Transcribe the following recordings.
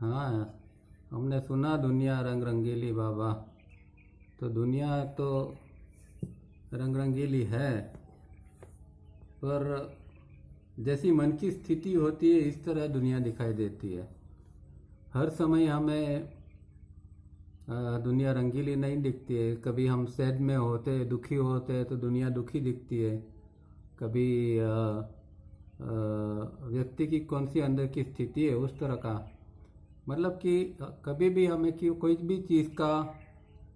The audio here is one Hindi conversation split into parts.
हाँ, हमने सुना दुनिया रंग रंगीली बाबा। तो दुनिया तो रंग रंगीली है, पर जैसी मन की स्थिति होती है इस तरह दुनिया दिखाई देती है। हर समय हमें दुनिया रंगीली नहीं दिखती है। कभी हम सैड में होते, दुखी होते तो दुनिया दुखी दिखती है। कभी व्यक्ति की कौन सी अंदर की स्थिति है उस तरह का, मतलब कि कभी भी हमें कि कोई भी चीज़ का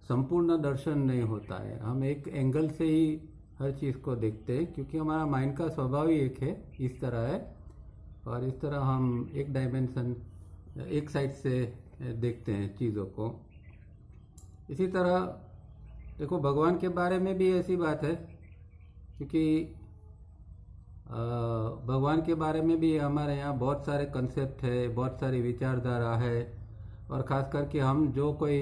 संपूर्ण दर्शन नहीं होता है। हम एक एंगल से ही हर चीज़ को देखते हैं, क्योंकि हमारा माइंड का स्वभाव ही एक है, इस तरह है। और इस तरह हम एक डायमेंशन, एक साइड से देखते हैं चीज़ों को। इसी तरह देखो, भगवान के बारे में भी ऐसी बात है, क्योंकि भगवान के बारे में भी हमारे यहाँ बहुत सारे कंसेप्ट है, बहुत सारी विचारधारा है। और ख़ास करके हम जो कोई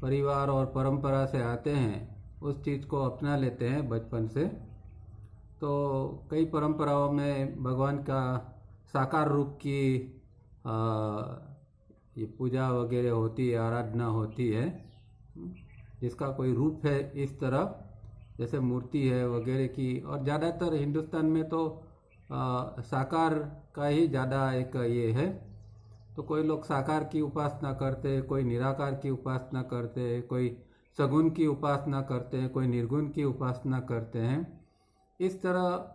परिवार और परंपरा से आते हैं उस चीज़ को अपना लेते हैं बचपन से। तो कई परंपराओं में भगवान का साकार रूप की आ, ये पूजा वगैरह होती है, आराधना होती है, जिसका कोई रूप है इस तरह, जैसे मूर्ति है वगैरह की। और ज़्यादातर हिंदुस्तान में तो साकार का ही ज़्यादा एक ये है। तो कोई लोग साकार की उपासना करते हैं, कोई निराकार की उपासना करते हैं, कोई सगुण की उपासना करते हैं, कोई निर्गुण की उपासना करते हैं। इस तरह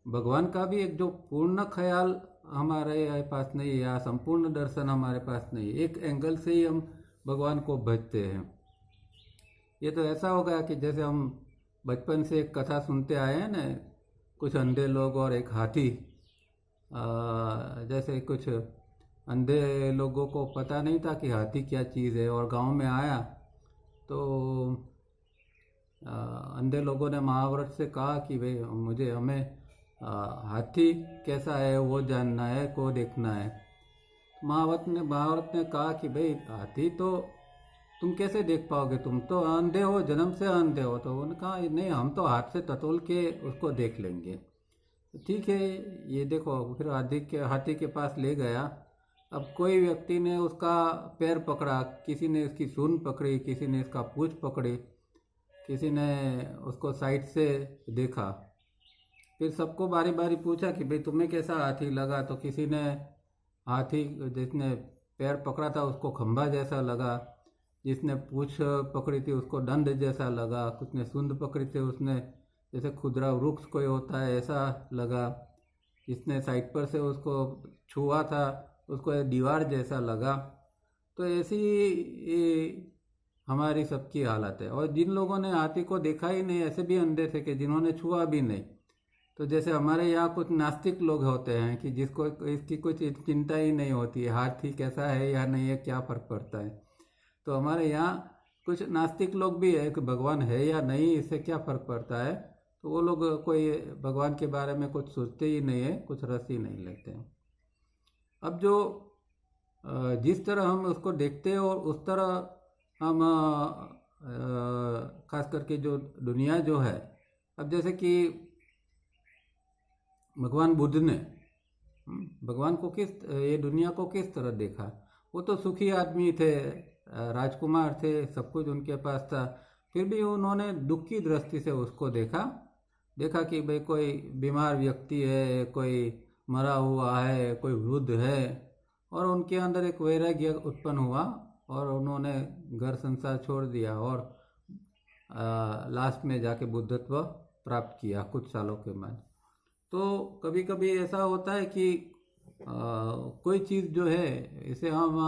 भगवान का भी एक जो पूर्ण ख्याल हमारे पास नहीं है, या संपूर्ण दर्शन हमारे पास नहीं है। एक एंगल से ही हम भगवान को भजते हैं। ये तो ऐसा हो गया कि जैसे हम बचपन से एक कथा सुनते आए हैं ना, कुछ अंधे लोग और एक हाथी। जैसे कुछ अंधे लोगों को पता नहीं था कि हाथी क्या चीज़ है, और गांव में आया तो अंधे लोगों ने महाव्रत से कहा कि भाई हमें हाथी कैसा है वो जानना है, को देखना है। महाव्रत ने कहा कि भाई हाथी तो तुम कैसे देख पाओगे, तुम तो अंधे हो, जन्म से अंधे हो। तो उन्होंने कहा नहीं, हम तो हाथ से टटोल के उसको देख लेंगे। तो ठीक है, ये देखो। फिर हाथी के पास ले गया। अब कोई व्यक्ति ने उसका पैर पकड़ा, किसी ने उसकी सूंड पकड़ी, किसी ने इसका पूंछ पकड़ी, किसी ने उसको साइड से देखा। फिर सबको बारी बारी पूछा कि भाई तुम्हें कैसा हाथी लगा। तो किसी ने हाथी, जिसने पैर पकड़ा था उसको खंभा जैसा लगा, जिसने पूंछ पकड़ी थी उसको दंड जैसा लगा, कुछ ने सूंड पकड़ी थी उसने जैसे खुदरा वृक्ष कोई होता है ऐसा लगा, जिसने साइड पर से उसको छुआ था उसको दीवार जैसा लगा। तो ऐसी हमारी सबकी हालत है। और जिन लोगों ने हाथी को देखा ही नहीं, ऐसे भी अंधे थे कि जिन्होंने छुआ भी नहीं। तो जैसे हमारे यहाँ कुछ नास्तिक लोग होते हैं कि जिसको इसकी कुछ चिंता ही नहीं होती है, हाथी कैसा है या नहीं है क्या फ़र्क पड़ता है। तो हमारे यहाँ कुछ नास्तिक लोग भी है कि भगवान है या नहीं इससे क्या फ़र्क पड़ता है। तो वो लोग कोई भगवान के बारे में कुछ सोचते ही नहीं है, कुछ रस ही नहीं लेते हैं। अब जो जिस तरह हम उसको देखते हैं और उस तरह हम खास करके जो दुनिया जो है, अब जैसे कि भगवान बुद्ध ने भगवान को ये दुनिया को किस तरह देखा। वो तो सुखी आदमी थे, राजकुमार थे, सब कुछ उनके पास था। फिर भी उन्होंने दुख की दृष्टि से उसको देखा कि भाई कोई बीमार व्यक्ति है, कोई मरा हुआ है, कोई वृद्ध है। और उनके अंदर एक वैराग्य उत्पन्न हुआ और उन्होंने घर संसार छोड़ दिया और लास्ट में जाके बुद्धत्व प्राप्त किया कुछ सालों के बाद। तो कभी कभी ऐसा होता है कि कोई चीज़ जो है इसे हम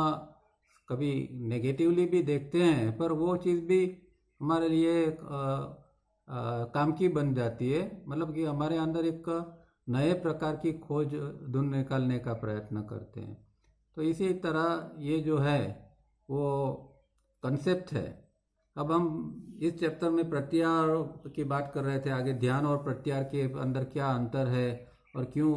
कभी नेगेटिवली भी देखते हैं, पर वो चीज़ भी हमारे लिए काम की बन जाती है। मतलब कि हमारे अंदर एक नए प्रकार की खोज ढूंढ निकालने का प्रयत्न करते हैं। तो इसी तरह ये जो है वो कंसेप्ट है। अब हम इस चैप्टर में प्रत्याहार की बात कर रहे थे, आगे ध्यान और प्रत्याहार के अंदर क्या अंतर है और क्यों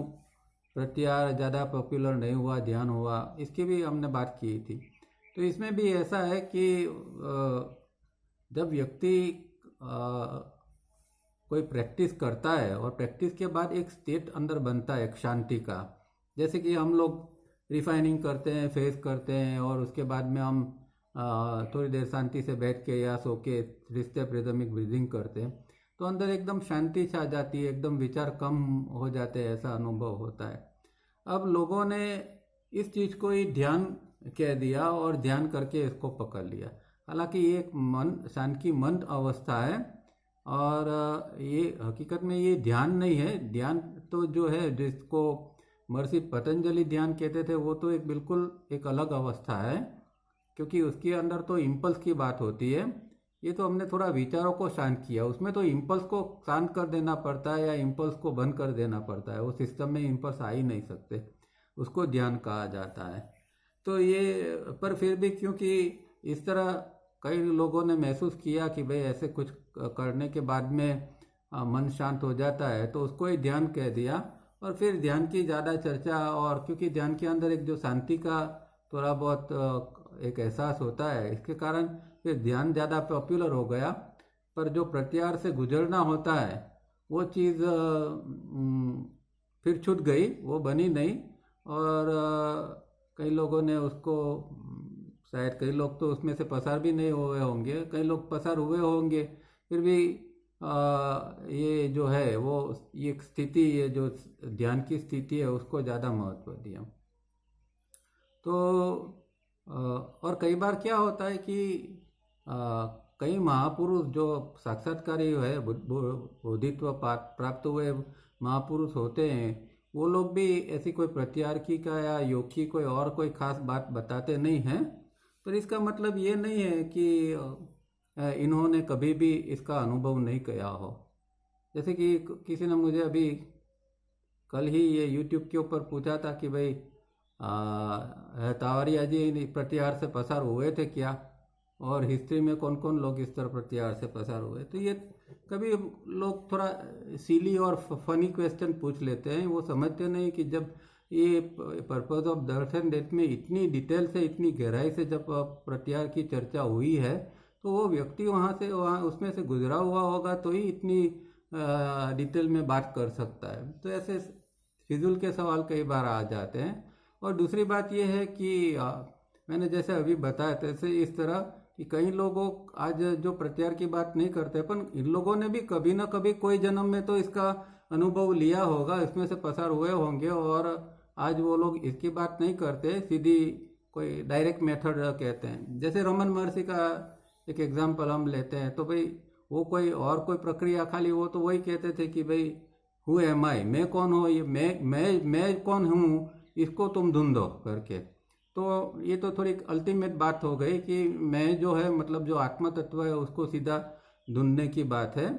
प्रत्याहार ज़्यादा पॉपुलर नहीं हुआ, ध्यान हुआ, इसकी भी हमने बात की थी। तो इसमें भी ऐसा है कि जब व्यक्ति कोई प्रैक्टिस करता है और प्रैक्टिस के बाद एक स्टेट अंदर बनता है एक शांति का। जैसे कि हम लोग रिफाइनिंग करते हैं, फेस करते हैं, और उसके बाद में हम थोड़ी देर शांति से बैठ के या सो के 3 स्टेप रिदमिक ब्रीदिंग करते हैं, तो अंदर एकदम शांति छा जाती है, एकदम विचार कम हो जाते हैं, ऐसा अनुभव होता है। अब लोगों ने इस चीज़ को ही ध्यान कह दिया और ध्यान करके इसको पकड़ लिया। हालांकि ये एक मन शांत की मन अवस्था है, और ये हकीकत में ये ध्यान नहीं है। ध्यान तो जो है, जिसको महर्षि पतंजलि ध्यान कहते थे, वो तो एक बिल्कुल एक अलग अवस्था है, क्योंकि उसके अंदर तो इम्पल्स की बात होती है। ये तो हमने थोड़ा विचारों को शांत किया, उसमें तो इम्पल्स को शांत कर देना पड़ता है या इम्पल्स को बंद कर देना पड़ता है। वो सिस्टम में इम्पल्स आ ही नहीं सकते, उसको ध्यान कहा जाता है। तो ये, पर फिर भी क्योंकि इस तरह कई लोगों ने महसूस किया कि भाई ऐसे कुछ करने के बाद में मन शांत हो जाता है, तो उसको ही ध्यान कह दिया। और फिर ध्यान की ज़्यादा चर्चा, और क्योंकि ध्यान के अंदर एक जो शांति का थोड़ा बहुत एक एहसास होता है, इसके कारण फिर ध्यान ज़्यादा पॉपुलर हो गया। पर जो प्रत्याहार से गुजरना होता है, वो चीज़ फिर छूट गई, वो बनी नहीं। और कई लोगों ने उसको, शायद कई लोग तो उसमें से पसार भी नहीं हुए होंगे, कई लोग पसार हुए होंगे, फिर भी ये जो है वो ये स्थिति, ये जो ध्यान की स्थिति है, उसको ज़्यादा महत्व दिया। तो और कई बार क्या होता है कि कई महापुरुष जो साक्षात्कारी है, बोधित्व प्राप्त हुए महापुरुष होते हैं, वो लोग भी ऐसी कोई प्रत्यारकी का या योग की कोई और कोई खास बात बताते नहीं हैं। पर इसका मतलब ये नहीं है कि इन्होंने कभी भी इसका अनुभव नहीं किया हो। जैसे कि किसी ने मुझे अभी कल ही ये YouTube के ऊपर पूछा था कि भाई तावरिया जी प्रत्याहार से पसार हुए थे क्या, और हिस्ट्री में कौन कौन लोग इस तरह प्रत्याहार से पसार हुए। तो ये कभी लोग थोड़ा सिली और फनी क्वेश्चन पूछ लेते हैं, वो समझते नहीं कि जब ये पर्पज ऑफ दर्शन डेट में इतनी डिटेल से, इतनी गहराई से जब प्रत्याहार की चर्चा हुई है, तो वो व्यक्ति वहाँ उसमें से गुजरा हुआ होगा, तो ही इतनी डिटेल में बात कर सकता है। तो ऐसे फिजूल के सवाल कई बार आ जाते हैं। और दूसरी बात यह है कि मैंने जैसे अभी बताया, तैसे इस तरह कि कई लोगों आज जो प्रत्याहार की बात नहीं करते, पर इन लोगों ने भी कभी ना कभी कोई जन्म में तो इसका अनुभव लिया होगा, इसमें से पसार हुए होंगे, और आज वो लोग इसकी बात नहीं करते, सीधी कोई डायरेक्ट मेथड कहते हैं। जैसे रमन महर्षि का एक एग्जाम्पल हम लेते हैं, तो भाई वो कोई और कोई प्रक्रिया, खाली वो तो वही कहते थे कि भाई हु एम आई, मैं कौन हूँ, ये मैं कौन हूँ, इसको तुम ढूंढो करके। तो ये तो थोड़ी अल्टीमेट बात हो गई कि मैं जो है, मतलब जो आत्मा तत्व है, उसको सीधा ढूंढने की बात है।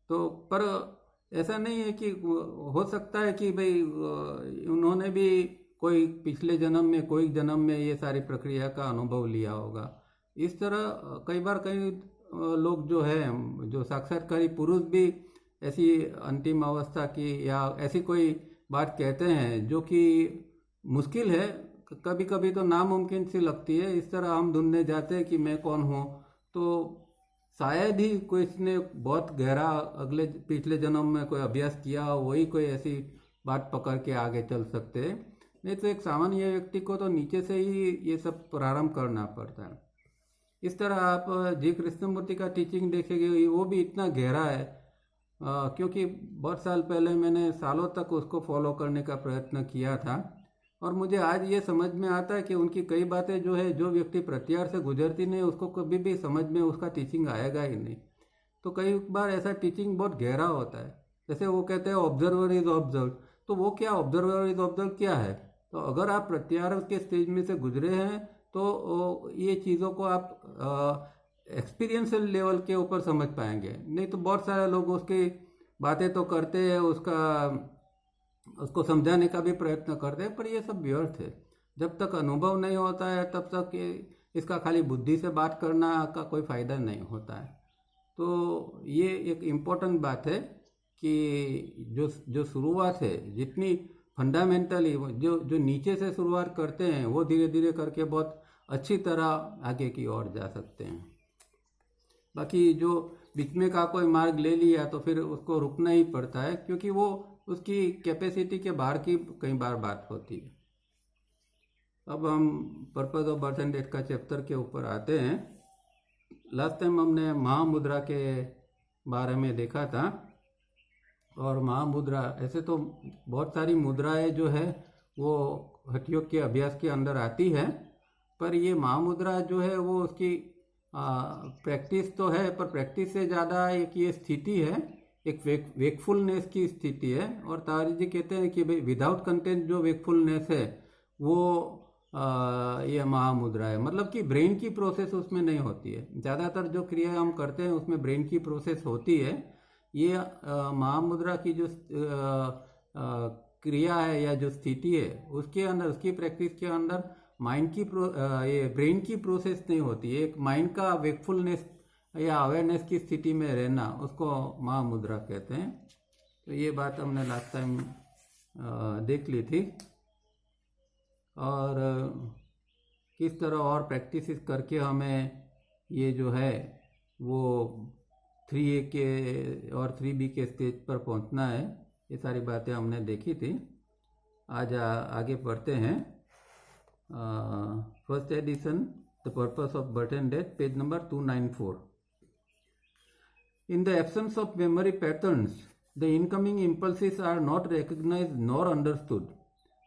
तो पर ऐसा नहीं है कि हो सकता है कि भाई उन्होंने भी कोई पिछले जन्म में, कोई जन्म में ये सारी प्रक्रिया का अनुभव लिया होगा। इस तरह कई बार कई लोग जो है, जो साक्षात्कारी पुरुष भी ऐसी अंतिम अवस्था की या ऐसी कोई बात कहते हैं जो कि मुश्किल है, कभी कभी तो नामुमकिन सी लगती है। इस तरह हम ढूंढने जाते हैं कि मैं कौन हूँ, तो शायद ही कोई ने बहुत गहरा अगले पिछले जन्म में कोई अभ्यास किया, वही कोई ऐसी बात पकड़ के आगे चल सकते हैं। नहीं तो एक सामान्य व्यक्ति को तो नीचे से ही ये सब प्रारंभ करना पड़ता है। इस तरह आप जी कृष्णमूर्ति का टीचिंग देखेंगे, वो भी इतना गहरा है, क्योंकि बहुत साल पहले मैंने सालों तक उसको फॉलो करने का प्रयत्न किया था, और मुझे आज ये समझ में आता है कि उनकी कई बातें जो है, जो व्यक्ति प्रत्याहार से गुजरती नहीं, उसको कभी भी समझ में उसका टीचिंग आएगा ही नहीं। तो कई बार ऐसा टीचिंग बहुत गहरा होता है। जैसे वो कहते हैं ऑब्जर्वर इज ऑब्जर्व, तो वो क्या ऑब्जर्वर इज ऑब्जर्व क्या है? तो अगर आप प्रत्याहार के स्टेज में से गुजरे हैं, तो ये चीज़ों को आप एक्सपीरियंशियल लेवल के ऊपर समझ पाएंगे। नहीं तो बहुत सारे लोग उसकी बातें तो करते हैं, उसको समझाने का भी प्रयत्न करते हैं, पर ये सब व्यर्थ है। जब तक अनुभव नहीं होता है, तब तक इसका खाली बुद्धि से बात करना का कोई फ़ायदा नहीं होता है। तो ये एक इम्पोर्टेंट बात है कि जो शुरुआत है, जितनी फंडामेंटली जो नीचे से शुरुआत करते हैं, वो धीरे धीरे करके बहुत अच्छी तरह आगे की ओर जा सकते हैं। बाकी जो बीच में का कोई मार्ग ले लिया, तो फिर उसको रुकना ही पड़ता है, क्योंकि वो उसकी कैपेसिटी के बाहर की कई बार बात होती है। अब हम purpose of birth and death का चैप्टर के ऊपर आते हैं। लास्ट टाइम हमने महामुद्रा के बारे में देखा था। और महामुद्रा, ऐसे तो बहुत सारी मुद्राएं जो है वो हठयोग के अभ्यास के अंदर आती है, पर ये महामुद्रा जो है वो उसकी प्रैक्टिस तो है, पर प्रैक्टिस से ज़्यादा एक ये स्थिति है, एक वेकफुलनेस की स्थिति है। और तारी जी कहते हैं कि भाई विदाउट कंटेंट जो वेकफुलनेस है वो ये महामुद्रा है। मतलब कि ब्रेन की प्रोसेस उसमें नहीं होती है। ज़्यादातर जो क्रिया हम करते हैं उसमें ब्रेन की प्रोसेस होती है। ये महामुद्रा की जो क्रिया है या जो स्थिति है उसके अंदर, उसकी प्रैक्टिस के अंदर माइंड की ये ब्रेन की प्रोसेस नहीं होती है। एक माइंड का वेकफुलनेस या अवेयरनेस की स्थिति में रहना, उसको महामुद्रा कहते हैं। तो ये बात हमने लास्ट टाइम देख ली थी। और किस तरह और प्रैक्टिस करके हमें ये जो है वो 3A के और 3B के स्टेज पर पहुंचना है, ये सारी बातें हमने देखी थी। आज आगे पढ़ते हैं। First edition, the purpose of birth and death, page number 294। In the absence of memory patterns, the incoming impulses are not recognized nor understood.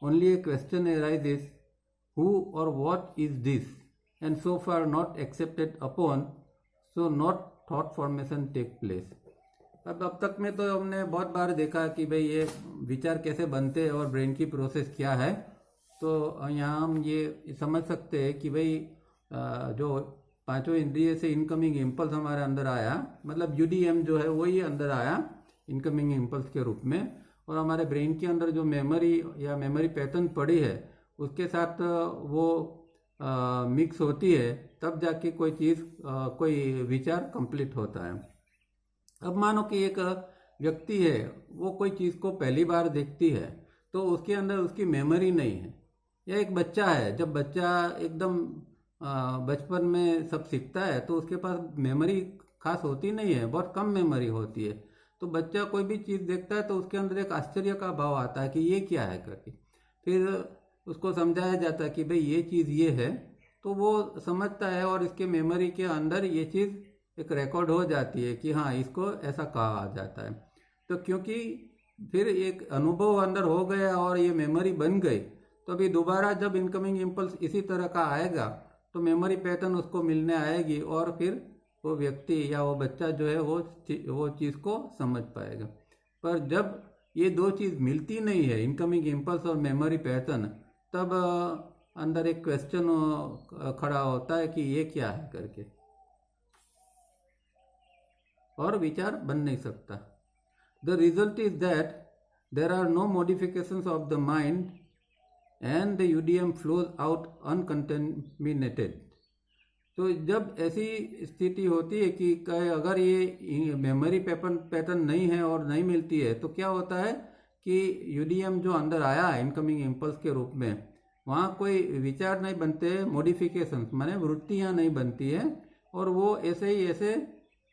Only a question arises, who or what is this? And so far not accepted upon, so not thought formation take place. अब तक में तो हमने बहुत बार देखा कि भाई ये विचार कैसे बनते हैं और ब्रेन की प्रोसेस क्या है। तो यहाँ हम ये समझ सकते हैं कि भाई जो पांचों इंद्रिय से इनकमिंग इम्पल्स हमारे अंदर आया, मतलब यूडीएम जो है वही अंदर आया इनकमिंग इम्पल्स के रूप में, और हमारे ब्रेन के अंदर जो मेमोरी या मेमोरी पैटर्न पड़ी है उसके साथ वो मिक्स होती है, तब जाके कोई चीज़ कोई विचार कंप्लीट होता है। अब मानो कि एक व्यक्ति है, वो कोई चीज़ को पहली बार देखती है तो उसके अंदर उसकी मेमोरी नहीं है। या एक बच्चा है, जब बच्चा एकदम बचपन में सब सीखता है तो उसके पास मेमोरी खास होती नहीं है, बहुत कम मेमोरी होती है। तो बच्चा कोई भी चीज़ देखता है तो उसके अंदर एक आश्चर्य का भाव आता है कि ये क्या है करके। फिर उसको समझाया जाता है कि भाई ये चीज़ ये है, तो वो समझता है और इसके मेमोरी के अंदर ये चीज़ एक रिकॉर्ड हो जाती है कि हाँ इसको ऐसा कहा जाता है। तो क्योंकि फिर एक अनुभव अंदर हो गया और ये मेमोरी बन गई, तो अभी दोबारा जब इनकमिंग इम्पल्स इसी तरह का आएगा तो मेमोरी पैटर्न उसको मिलने आएगी और फिर वो व्यक्ति या वो बच्चा जो है वो चीज़ को समझ पाएगा। पर जब ये दो चीज़ मिलती नहीं है, इनकमिंग इम्पल्स और मेमोरी पैटर्न, तब अंदर एक क्वेश्चन खड़ा होता है कि ये क्या है करके, और विचार बन नहीं सकता। The result is that there are no modifications of the mind and the UDM flows out uncontaminated. तो जब ऐसी स्थिति होती है कि अगर ये मेमोरी पैटर्न नहीं है और नहीं मिलती है, तो क्या होता है कि यूडीएम जो अंदर आया है इनकमिंग इम्पल्स के रूप में, वहाँ कोई विचार नहीं बनते, मॉडिफिकेशंस माने वृत्तियाँ नहीं बनती है, और वो ऐसे ही ऐसे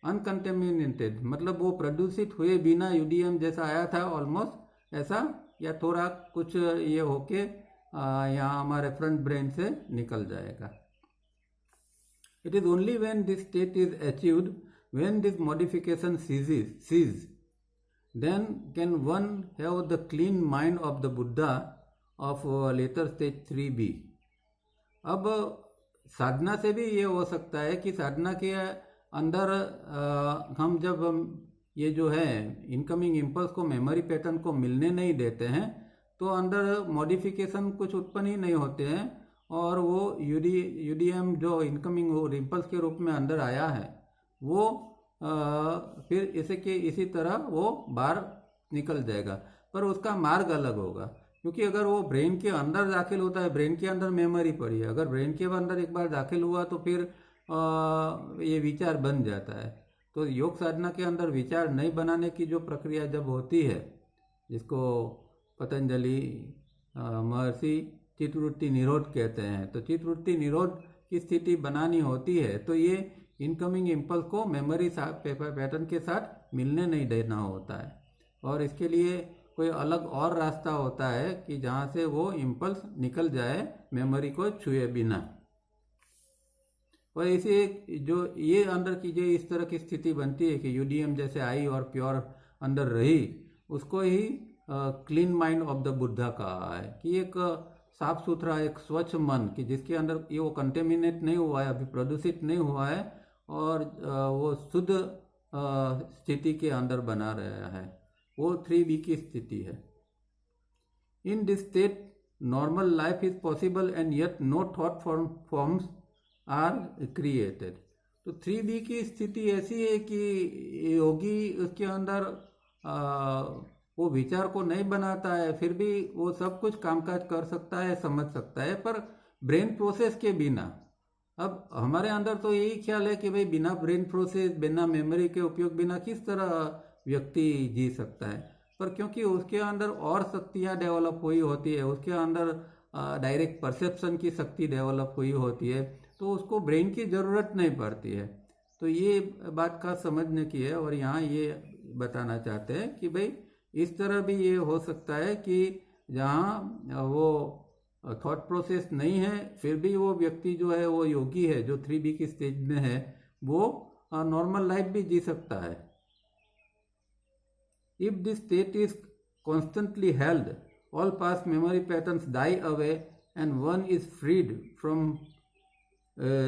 अनकंटेमिनेटेड, मतलब वो प्रदूषित हुए बिना यूडीएम जैसा आया था ऑलमोस्ट ऐसा, या थोड़ा कुछ ये होके यहाँ हमारे फ्रंट ब्रेन से निकल जाएगा। It is only when this state is achieved, when this modification ceases, then can one have the clean mind of the Buddha of later stage 3B. अब साधना से भी ये हो सकता है कि साधना के अंदर हम जब ये जो है इनकमिंग इम्पल्स को, मेमोरी पैटर्न को मिलने नहीं देते हैं, तो अंदर मॉडिफिकेशन कुछ उत्पन्न ही नहीं होते हैं, और वो यूडीएम जो इनकमिंग इम्पल्स के रूप में अंदर आया है वो फिर इसी तरह वो बाहर निकल जाएगा, पर उसका मार्ग अलग होगा। क्योंकि अगर वो ब्रेन के अंदर दाखिल होता है, ब्रेन के अंदर मेमोरी पड़ी है, अगर ब्रेन के अंदर एक बार दाखिल हुआ तो फिर ये विचार बन जाता है। तो योग साधना के अंदर विचार नहीं बनाने की जो प्रक्रिया जब होती है, जिसको पतंजलि महर्षि चित्तवृत्ति निरोध कहते हैं, तो चित्तवृत्ति निरोध की स्थिति बनानी होती है, तो ये इनकमिंग इम्पल्स को मेमोरी पैटर्न के साथ मिलने नहीं देना होता है। और इसके लिए कोई अलग और रास्ता होता है कि जहाँ से वो इम्पल्स निकल जाए मेमोरी को छुए बिना। और इसे जो ये अंदर की जो इस तरह की स्थिति बनती है कि यूडीएम जैसे आई और प्योर अंदर रही, उसको ही clean mind of the Buddha कहा है कि एक साफ सुथरा एक स्वच्छ मन कि जिसके अंदर ये वो कंटेमिनेट नहीं हुआ है, अभी प्रदूषित नहीं हुआ है और वो शुद्ध स्थिति के अंदर बना रहा है, वो 3B की स्थिति है। In this state normal life is possible and yet no thought forms are created. तो 3B की स्थिति ऐसी है कि योगी उसके अंदर वो विचार को नहीं बनाता है, फिर भी वो सब कुछ कामकाज कर सकता है, समझ सकता है, पर ब्रेन प्रोसेस के बिना। अब हमारे अंदर तो यही ख्याल है कि भाई बिना ब्रेन प्रोसेस, बिना मेमोरी के उपयोग बिना किस तरह व्यक्ति जी सकता है, पर क्योंकि उसके अंदर और शक्तियाँ डेवलप हुई होती है, उसके अंदर डायरेक्ट परसेप्शन की शक्ति डेवलप हुई होती है, तो उसको ब्रेन की ज़रूरत नहीं पड़ती है। तो ये बात का समझने की है और यहाँ ये बताना चाहते हैं कि भाई इस तरह भी ये हो सकता है कि जहाँ वो थॉट प्रोसेस नहीं है फिर भी वो व्यक्ति जो है वो योगी है, जो 3B की स्टेज में है, वो नॉर्मल लाइफ भी जी सकता है। If this state is constantly held, all past memory patterns die away and one is freed from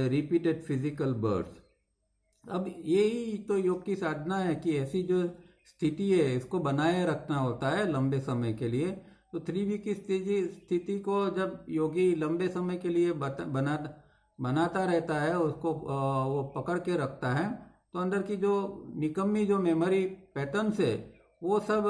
repeated physical birth. अब यही तो योग की साधना है कि ऐसी जो स्थिति है इसको बनाए रखना होता है लंबे समय के लिए। तो 3B की स्थिति को जब योगी लंबे समय के लिए बनाता रहता है, उसको वो पकड़ के रखता है, तो अंदर की जो निकम्मी जो मेमोरी पैटर्न्स है वो सब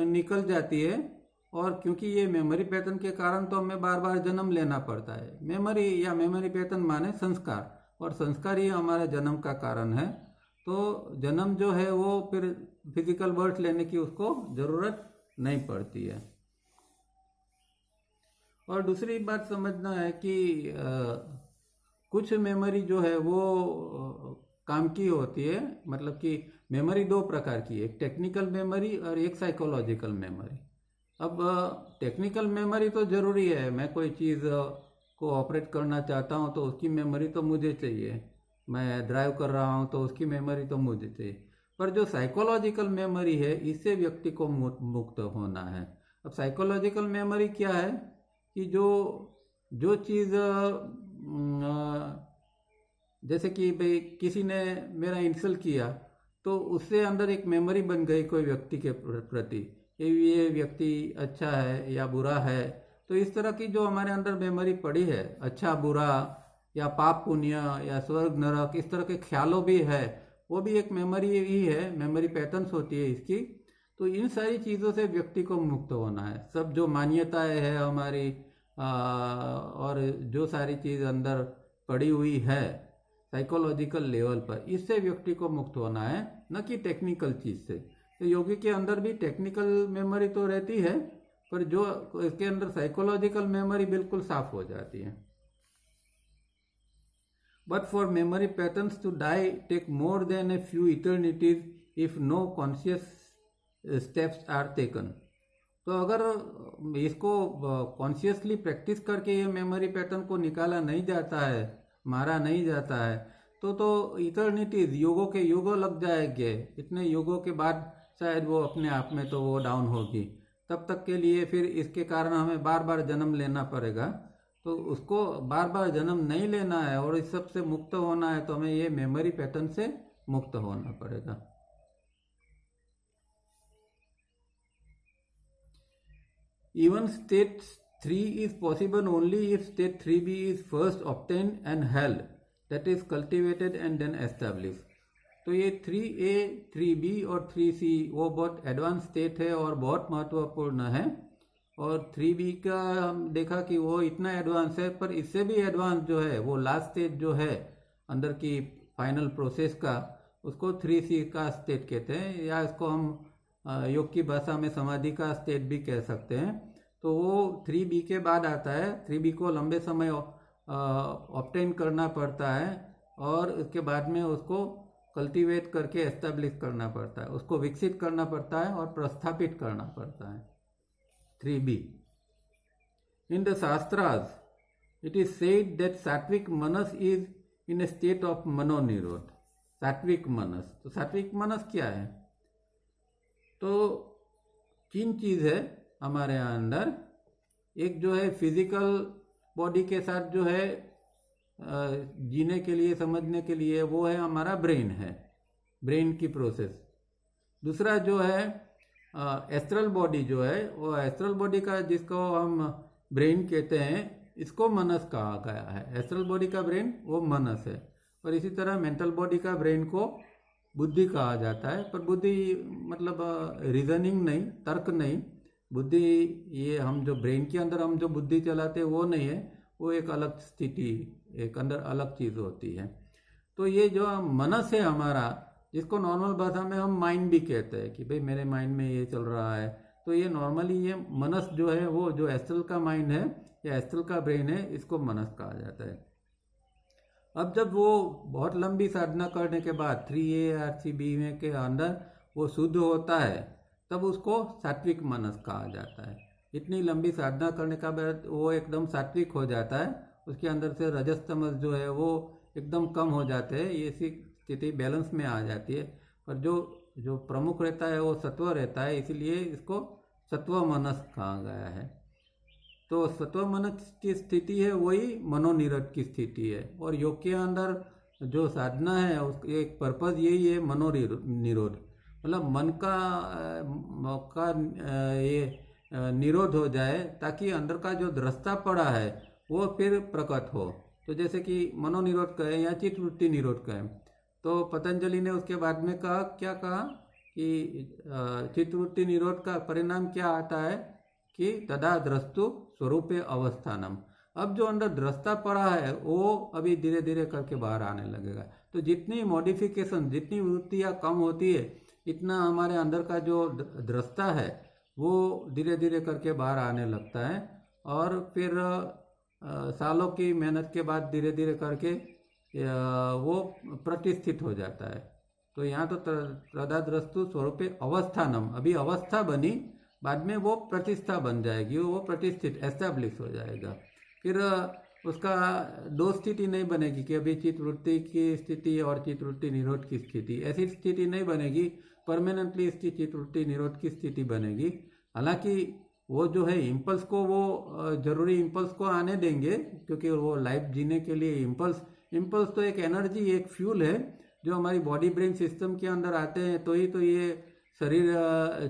निकल जाती है। और क्योंकि ये मेमोरी पैटर्न के कारण तो हमें बार बार जन्म लेना पड़ता है। मेमोरी या मेमोरी पैटर्न माने संस्कार, और संस्कार ही हमारा जन्म का कारण है। तो जन्म जो है वो फिर फिजिकल बर्थ लेने की उसको ज़रूरत नहीं पड़ती है। और दूसरी बात समझना है कि कुछ मेमोरी जो है वो काम की होती है, मतलब कि मेमोरी दो प्रकार की है, एक टेक्निकल मेमोरी और एक साइकोलॉजिकल मेमोरी। अब टेक्निकल मेमोरी तो ज़रूरी है, मैं कोई चीज़ को ऑपरेट करना चाहता हूँ तो उसकी मेमोरी तो मुझे चाहिए, मैं ड्राइव कर रहा हूँ तो उसकी मेमोरी तो मुझे चाहिए। पर जो साइकोलॉजिकल मेमोरी है इससे व्यक्ति को मुक्त होना है। अब साइकोलॉजिकल मेमोरी क्या है कि जो चीज़ जैसे कि भाई किसी ने मेरा इंसल्ट किया तो उससे अंदर एक मेमोरी बन गई कोई व्यक्ति के प्रति, ये व्यक्ति अच्छा है या बुरा है। तो इस तरह की जो हमारे अंदर मेमोरी पड़ी है, अच्छा बुरा या पाप पुण्य या स्वर्ग नरक, इस तरह के ख्यालों भी है, वो भी एक मेमोरी ही है, मेमोरी पैटर्न्स होती है इसकी। तो इन सारी चीज़ों से व्यक्ति को मुक्त होना है। सब जो मान्यताएं है हमारी और जो सारी चीज़ अंदर पड़ी हुई है साइकोलॉजिकल लेवल पर, इससे व्यक्ति को मुक्त होना है, न कि टेक्निकल चीज़ से। तो योगी के अंदर भी टेक्निकल मेमोरी तो रहती है, पर जो इसके अंदर साइकोलॉजिकल मेमोरी बिल्कुल साफ हो जाती है। But for memory patterns to die take more than a few eternities if no conscious steps are taken. तो अगर इसको कॉन्शियसली प्रैक्टिस करके ये मेमोरी पैटर्न को निकाला नहीं जाता है, मारा नहीं जाता है, तो इटर्निटीज, युगों के युगों लग जाएंगे। इतने युगों के बाद शायद वो अपने आप में तो वो डाउन होगी। तब तक के लिए फिर इसके कारण हमें बार बार जन्म लेना पड़ेगा। तो उसको बार बार जन्म नहीं लेना है और इस सब से मुक्त होना है, तो हमें ये मेमोरी पैटर्न से मुक्त होना पड़ेगा। Even state 3 is possible only if state 3B is first obtained and held, that is cultivated and then established. तो ये 3A, 3B और 3C वो बहुत एडवांस स्टेट है और बहुत महत्वपूर्ण है। और 3B का हम देखा कि वो इतना एडवांस है, पर इससे भी एडवांस जो है वो लास्ट स्टेज जो है अंदर की फाइनल प्रोसेस का, उसको 3C का स्टेट कहते हैं, या इसको हम योग की भाषा में समाधि का स्टेट भी कह सकते हैं। तो वो 3B के बाद आता है। 3B को लंबे समय ऑब्टेन करना पड़ता है और उसके बाद में उसको कल्टीवेट करके एस्टेब्लिश करना पड़ता है, उसको विकसित करना पड़ता है और प्रस्थापित करना पड़ता है। 3b, in the shastras it is said that sattvic manas is in a state of मनोनिरोध। सात्विक मनस, तो सात्विक मनस क्या है? तो 3 चीज है हमारे यहाँ अंदर। एक जो है फिजिकल बॉडी के साथ जो है जीने के लिए, समझने के लिए, वो है हमारा ब्रेन है, ब्रेन की प्रोसेस। दूसरा जो है एस्ट्रल बॉडी जो है, वो एस्ट्रल बॉडी का, जिसको हम ब्रेन कहते हैं, इसको मनस कहा गया है। एस्ट्रल बॉडी का ब्रेन वो मनस है। और इसी तरह मेंटल बॉडी का ब्रेन को बुद्धि कहा जाता है। पर बुद्धि मतलब रीजनिंग नहीं, तर्क नहीं, बुद्धि ये हम जो ब्रेन के अंदर हम जो बुद्धि चलाते हैं वो नहीं है, वो एक अलग स्थिति, एक अंदर अलग चीज होती है। तो ये जो मनस है हमारा, जिसको नॉर्मल भाषा में हम माइंड भी कहते हैं कि भाई मेरे माइंड में ये चल रहा है, तो ये नॉर्मली ये मनस जो है, वो जो एस्ट्रल का माइंड है या एस्ट्रल का ब्रेन है, इसको मनस कहा जाता है। अब जब वो बहुत लंबी साधना करने के बाद 3a या 3b में के अंदर वो शुद्ध होता है, तब उसको सात्विक मनस कहा जाता है। इतनी लंबी साधना करने का बाद वो एकदम सात्विक हो जाता है, उसके अंदर से रजस तमस जो है वो एकदम कम हो जाते हैं, ये स्थिति बैलेंस में आ जाती है। पर जो प्रमुख रहता है वो सत्व रहता है, इसीलिए इसको सत्व मनस कहा गया है। तो सत्व मनस की स्थिति है वही मनोनिरोध की स्थिति है। और योग के अंदर जो साधना है उसका एक पर्पज यही है, मनोनिरोध, मतलब मन का ये निरोध हो जाए, ताकि अंदर का जो दृष्टा पड़ा है वो फिर प्रकट हो। तो जैसे कि मनोनिरोध कहें या चित्तवृत्ति निरोध कहें, तो पतंजलि ने उसके बाद में क्या कहा कि चित्तवृत्ति निरोध का परिणाम क्या आता है कि तदा द्रष्टु स्वरूपे अवस्थानम। अब जो अंदर दृष्टा पड़ा है वो अभी धीरे धीरे करके बाहर आने लगेगा। तो जितनी मॉडिफिकेशन, जितनी वृत्तियाँ कम होती है, इतना हमारे अंदर का जो दृष्टा है वो धीरे धीरे करके बाहर आने लगता है। और फिर सालों की मेहनत के बाद धीरे धीरे करके वो प्रतिष्ठित हो जाता है। तो यहाँ तो तदाद्रस्तु स्वरूपे अवस्थानम, अभी अवस्था बनी, बाद में वो प्रतिष्ठा बन जाएगी, वो प्रतिष्ठित एस्टेब्लिश हो जाएगा। फिर उसका 2 स्थिति नहीं बनेगी कि अभी चित्तवृत्ति की स्थिति और चित्तवृत्ति निरोध की स्थिति, ऐसी स्थिति नहीं बनेगी। परमानेंटली इसकी चित्तवृत्ति निरोध की स्थिति बनेगी। हालांकि वो जो है इम्पल्स को, वो जरूरी इम्पल्स को आने देंगे, क्योंकि वो लाइफ जीने के लिए इम्पल्स तो एक एनर्जी, एक फ्यूल है जो हमारी बॉडी ब्रेन सिस्टम के अंदर आते हैं, तो ही तो ये शरीर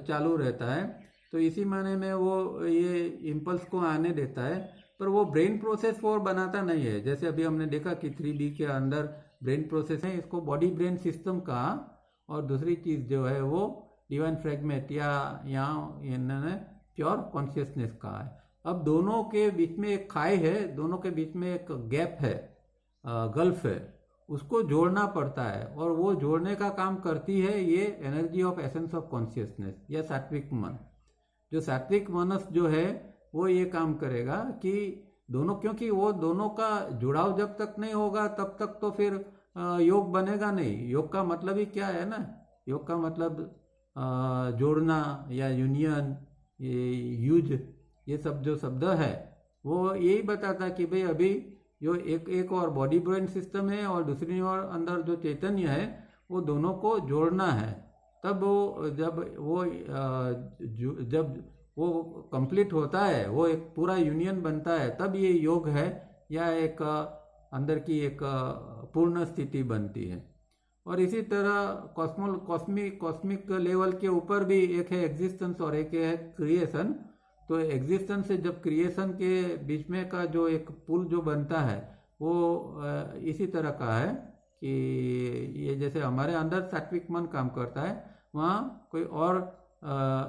चालू रहता है। तो इसी माने में वो ये इम्पल्स को आने देता है, पर वो ब्रेन प्रोसेस वो बनाता नहीं है। जैसे अभी हमने देखा कि 3B के अंदर ब्रेन प्रोसेस है, इसको बॉडी ब्रेन सिस्टम का, और दूसरी चीज जो है वो डिवाइन फ्रेगमेंट या यहाँ इन्होंने प्योर कॉन्शियसनेस कहा है। अब दोनों के बीच में एक खाई है, दोनों के बीच में एक गैप है, गल्फ है, उसको जोड़ना पड़ता है। और वो जोड़ने का काम करती है ये energy of essence of consciousness या सात्विक मन। जो सात्विक मनस जो है वो ये काम करेगा कि दोनों, क्योंकि वो दोनों का जुड़ाव जब तक नहीं होगा तब तक तो फिर योग बनेगा नहीं। योग का मतलब ही क्या है ना, योग का मतलब जोड़ना या यूनियन, ये यूज, ये सब जो शब्द है वो यही बताता है कि भाई अभी जो एक और बॉडी ब्रेन सिस्टम है और दूसरी ओर अंदर जो चैतन्य है, वो दोनों को जोड़ना है। तब वो जब वो कंप्लीट होता है, वो एक पूरा यूनियन बनता है, तब ये योग है या एक अंदर की एक पूर्ण स्थिति बनती है। और इसी तरह कॉस्मिक लेवल के ऊपर भी एक है एग्जिस्टेंस और एक है क्रिएशन। तो एग्जिस्टेंस से जब क्रिएशन के बीच में का जो एक पुल जो बनता है, वो इसी तरह का है कि ये जैसे हमारे अंदर सात्विक मन काम करता है, वहाँ कोई और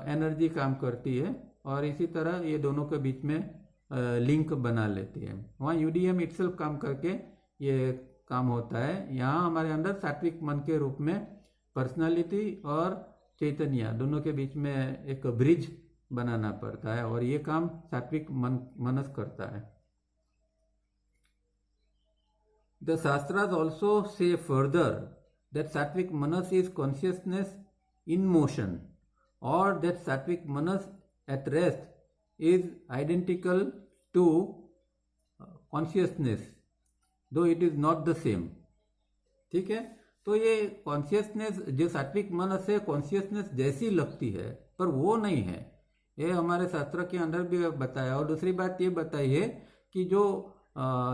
एनर्जी काम करती है, और इसी तरह ये दोनों के बीच में लिंक बना लेती है। वहाँ यूडीएम इटसेल्फ काम करके ये काम होता है। यहाँ हमारे अंदर सात्विक मन के रूप में पर्सनालिटी और चैतन्य दोनों के बीच में एक ब्रिज बनाना पड़ता है, और ये काम सात्विक मनस करता है। The Shastras also say further that sattvic manas is consciousness in motion, or that sattvic manas at rest is identical to consciousness, though it is not the same. ठीक है, तो ये कॉन्शियसनेस जो सात्विक मनस है कॉन्शियसनेस जैसी लगती है पर वो नहीं है, ये हमारे शास्त्र के अंदर भी बताया। और दूसरी बात ये बताई है कि जो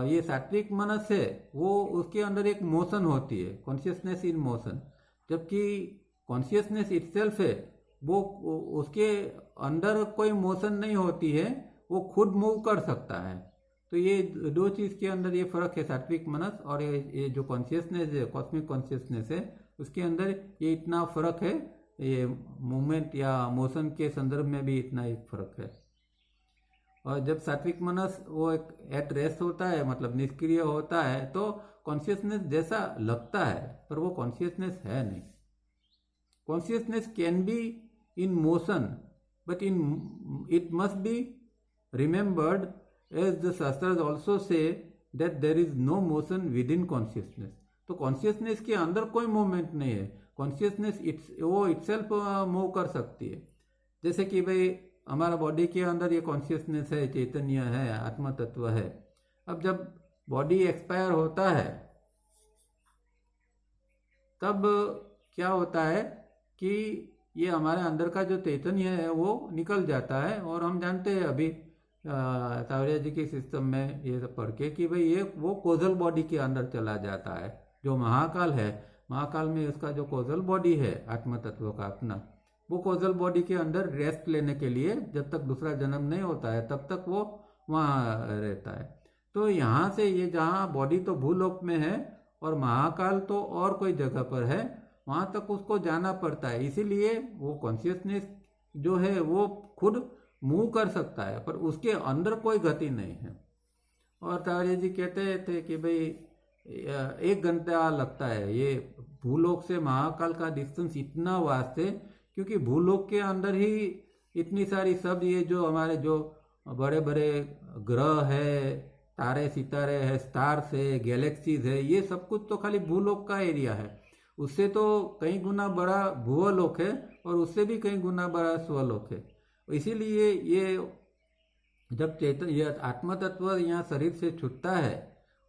ये सात्विक मनस है वो उसके अंदर एक मोशन होती है, कॉन्शियसनेस इन मोशन, जबकि कॉन्शियसनेस इटसेल्फ है वो उसके अंदर कोई मोशन नहीं होती है, वो खुद मूव कर सकता है। तो ये दो चीज़ के अंदर ये फर्क है, सात्विक मनस और ये जो कॉन्शियसनेस है, कॉस्मिक कॉन्शियसनेस है, उसके अंदर ये इतना फर्क है, ये मूवमेंट या मोशन के संदर्भ में भी इतना एक फर्क है। और जब सात्विक मनस वो एक एट रेस्ट होता है, मतलब निष्क्रिय होता है, तो कॉन्शियसनेस जैसा लगता है पर वो कॉन्शियसनेस है नहीं। Consciousness can be in motion but it must be remembered as the Shastras also say that there is no motion within consciousness। तो कॉन्शियसनेस के अंदर कोई मूवमेंट नहीं है, कॉन्शियसनेस वो इटसेल्फ मूव कर सकती है। जैसे कि भाई हमारा बॉडी के अंदर ये कॉन्शियसनेस है, चैतन्य है, आत्म तत्व है। अब जब बॉडी एक्सपायर होता है तब क्या होता है कि ये हमारे अंदर का जो चैतन्य है वो निकल जाता है। और हम जानते हैं अभी सावरिया जी के सिस्टम में ये सब पढ़ के कि भाई ये वो कोजल बॉडी के अंदर चला जाता है, जो महाकाल है, महाकाल में उसका जो कोजल बॉडी है आत्म तत्व का अपना, वो कोजल बॉडी के अंदर रेस्ट लेने के लिए जब तक दूसरा जन्म नहीं होता है तब तक वो वहाँ रहता है। तो यहाँ से ये जहाँ बॉडी तो भूलोक में है और महाकाल तो और कोई जगह पर है, वहाँ तक उसको जाना पड़ता है। इसीलिए वो कॉन्शियसनेस जो है वो खुद मूव कर सकता है पर उसके अंदर कोई गति नहीं है। और सावरिया जी कहते थे कि भाई 1 घंटा लगता है, ये भूलोक से महाकाल का डिस्टेंस इतना वास्ट है क्योंकि भूलोक के अंदर ही इतनी सारी सब ये जो हमारे जो बड़े बड़े ग्रह है, तारे सितारे है, स्टार्स है, गैलेक्सीज है, ये सब कुछ तो खाली भूलोक का एरिया है। उससे तो कई गुना बड़ा भूवलोक है और उससे भी कई गुना बड़ा स्वलोक है। इसीलिए ये जब चैतन्य ये आत्म तत्व यहाँ शरीर से छूटता है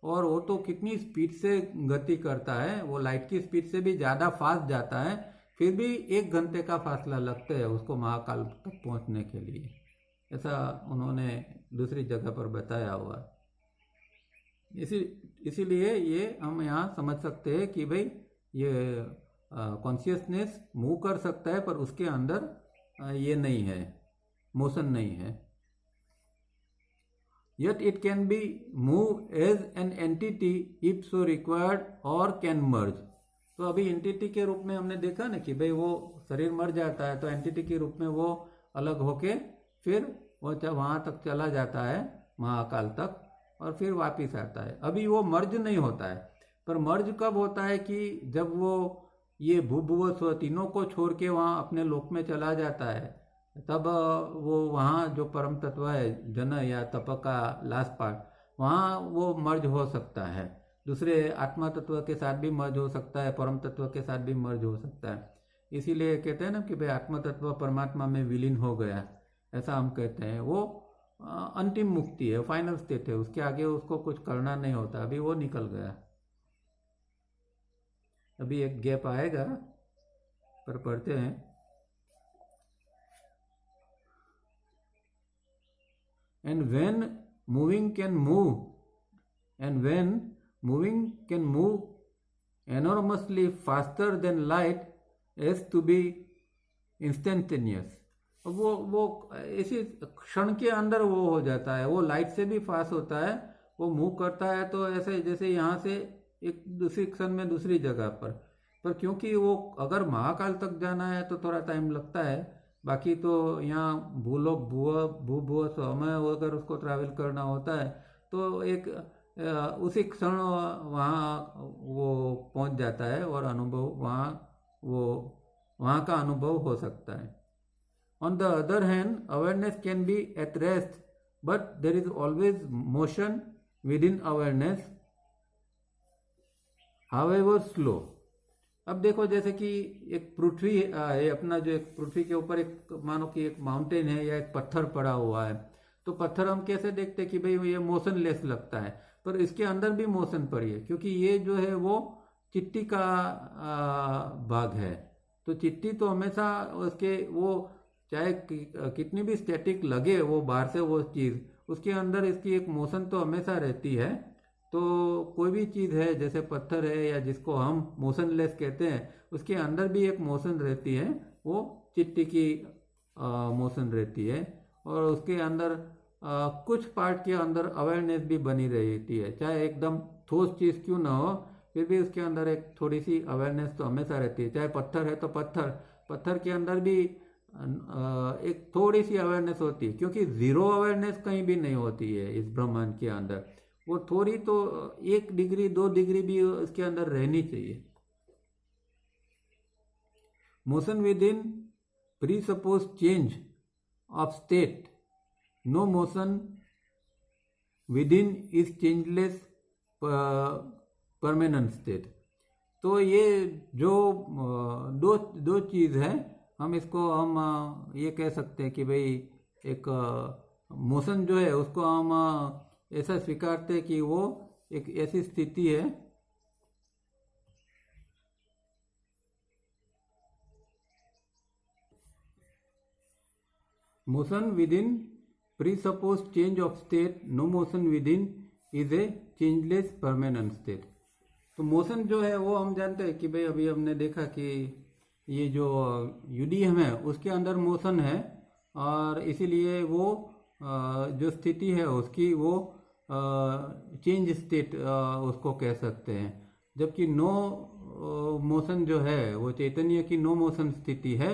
और वो तो कितनी स्पीड से गति करता है, वो लाइट की स्पीड से भी ज़्यादा फास्ट जाता है, फिर भी 1 घंटे का फासला लगता है उसको महाकाल तक पहुँचने के लिए। ऐसा उन्होंने दूसरी जगह पर बताया हुआ। इसीलिए ये हम यहाँ समझ सकते हैं कि भाई ये कॉन्शियसनेस मूव कर सकता है पर उसके अंदर ये नहीं है, मोशन नहीं है। Yet it can be moved as an entity if so required or can merge। तो अभी एंटिटी के रूप में हमने देखा ना कि भाई वो शरीर मर जाता है तो एंटिटी के रूप में वो अलग होके फिर वो वहाँ तक चला जाता है महाकाल तक और फिर वापिस आता है। अभी वो मर्ज नहीं होता है, पर मर्ज कब होता है कि जब वो ये भूभुव स्व तीनों को छोड़ के वहाँ अपने लोक में चला जाता है, तब वो वहाँ जो परम तत्व है जन या तप का लास्ट पार्ट, वहाँ वो मर्ज हो सकता है, दूसरे आत्मा तत्व के साथ भी मर्ज हो सकता है, परम तत्व के साथ भी मर्ज हो सकता है। इसीलिए कहते हैं ना कि भाई आत्मा तत्व परमात्मा में विलीन हो गया, ऐसा हम कहते हैं। वो अंतिम मुक्ति है, फाइनल स्टेट है, उसके आगे उसको कुछ करना नहीं होता, अभी वो निकल गया। अभी एक गैप आएगा पर पढ़ते हैं। And when moving can move, and when moving can move enormously faster than light as to be instantaneous। वो इसी क्षण के अंदर वो हो जाता है, वो लाइट से भी फास्ट होता है, वो मूव करता है तो ऐसे जैसे यहाँ से एक दूसरी क्षण में दूसरी जगह पर क्योंकि वो अगर महाकाल तक जाना है तो थोड़ा टाइम लगता है, बाकी तो यहाँ भूलोक भूभुव समय अगर उसको ट्रैवल करना होता है तो एक उसी क्षण वहाँ वो पहुँच जाता है और अनुभव वहाँ का अनुभव हो सकता है। On the other hand, awareness can be at rest, but there is always motion within awareness, however slow। अब देखो जैसे कि एक पृथ्वी है अपना, जो एक पृथ्वी के ऊपर एक मानो कि एक माउंटेन है या एक पत्थर पड़ा हुआ है, तो पत्थर हम कैसे देखते हैं कि भाई ये मोशनलेस लगता है, पर इसके अंदर भी मोशन पड़ी है, क्योंकि ये जो है वो चिट्टी का भाग है। तो चिट्टी तो हमेशा उसके वो चाहे कितनी भी स्टैटिक लगे वो बाहर से वो चीज़, उसके अंदर इसकी एक मोशन तो हमेशा रहती है। तो कोई भी चीज़ है जैसे पत्थर है या जिसको हम मोशनलेस कहते हैं, उसके अंदर भी एक मोशन रहती है, वो चिट्टी की मोशन रहती है। और उसके अंदर कुछ पार्ट के अंदर अवेयरनेस भी बनी रहती है, चाहे एकदम ठोस चीज़ क्यों ना हो, फिर भी उसके अंदर एक थोड़ी सी अवेयरनेस तो हमेशा रहती है। चाहे पत्थर है तो पत्थर पत्थर के अंदर भी एक थोड़ी सी अवेयरनेस होती है, क्योंकि जीरो अवेयरनेस कहीं भी नहीं होती है इस ब्रह्मांड के अंदर। वो थोड़ी तो 1 डिग्री 2 डिग्री भी उसके अंदर रहनी चाहिए। Motion within presuppose change of state, no motion within is changeless permanent state. तो ये जो दो दो चीज़ है, हम इसको हम ये कह सकते हैं कि भाई एक मोशन जो है उसको हम ऐसा स्वीकारते हैं कि वो एक ऐसी स्थिति है motion within presuppose change of state, no motion within is a changeless permanent state. तो मोशन जो है वो हम जानते हैं कि भाई अभी हमने देखा कि ये जो यूडीएम है उसके अंदर मोशन है, और इसीलिए वो जो स्थिति है उसकी वो चेंज स्टेट उसको कह सकते हैं। जबकि नो मोशन जो है वो चैतन्य की नो मोशन स्थिति है,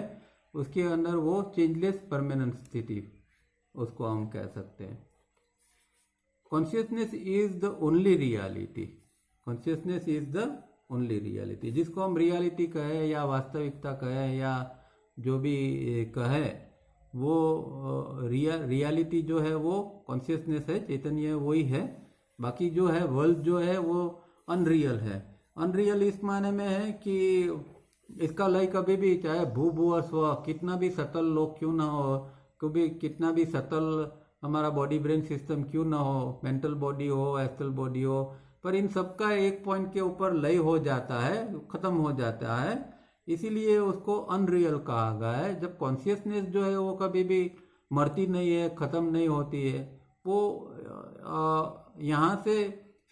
उसके अंदर वो चेंजलेस परमानेंट स्थिति उसको हम कह सकते हैं। Consciousness is the only reality, consciousness is the only reality, जिसको हम रियलिटी कहे या वास्तविकता कहे या जो भी कहे, वो रियलिटी जो है वो कॉन्शियसनेस है, चैतन्य वही है। बाकी जो है वर्ल्ड जो है वो अनरियल है। अनरियल इस माने में है कि इसका लय कभी भी, चाहे भू भुआ स्व कितना भी सतल लोग क्यों ना हो, कभी कितना भी सतल हमारा बॉडी ब्रेन सिस्टम क्यों ना हो, मेंटल बॉडी हो, एस्ट्रल बॉडी हो, पर इन सबका एक पॉइंट के ऊपर लय हो जाता है, खत्म हो जाता है। इसीलिए उसको अनरियल कहा गया है। जब कॉन्शियसनेस जो है वो कभी भी मरती नहीं है, खत्म नहीं होती है, वो यहाँ से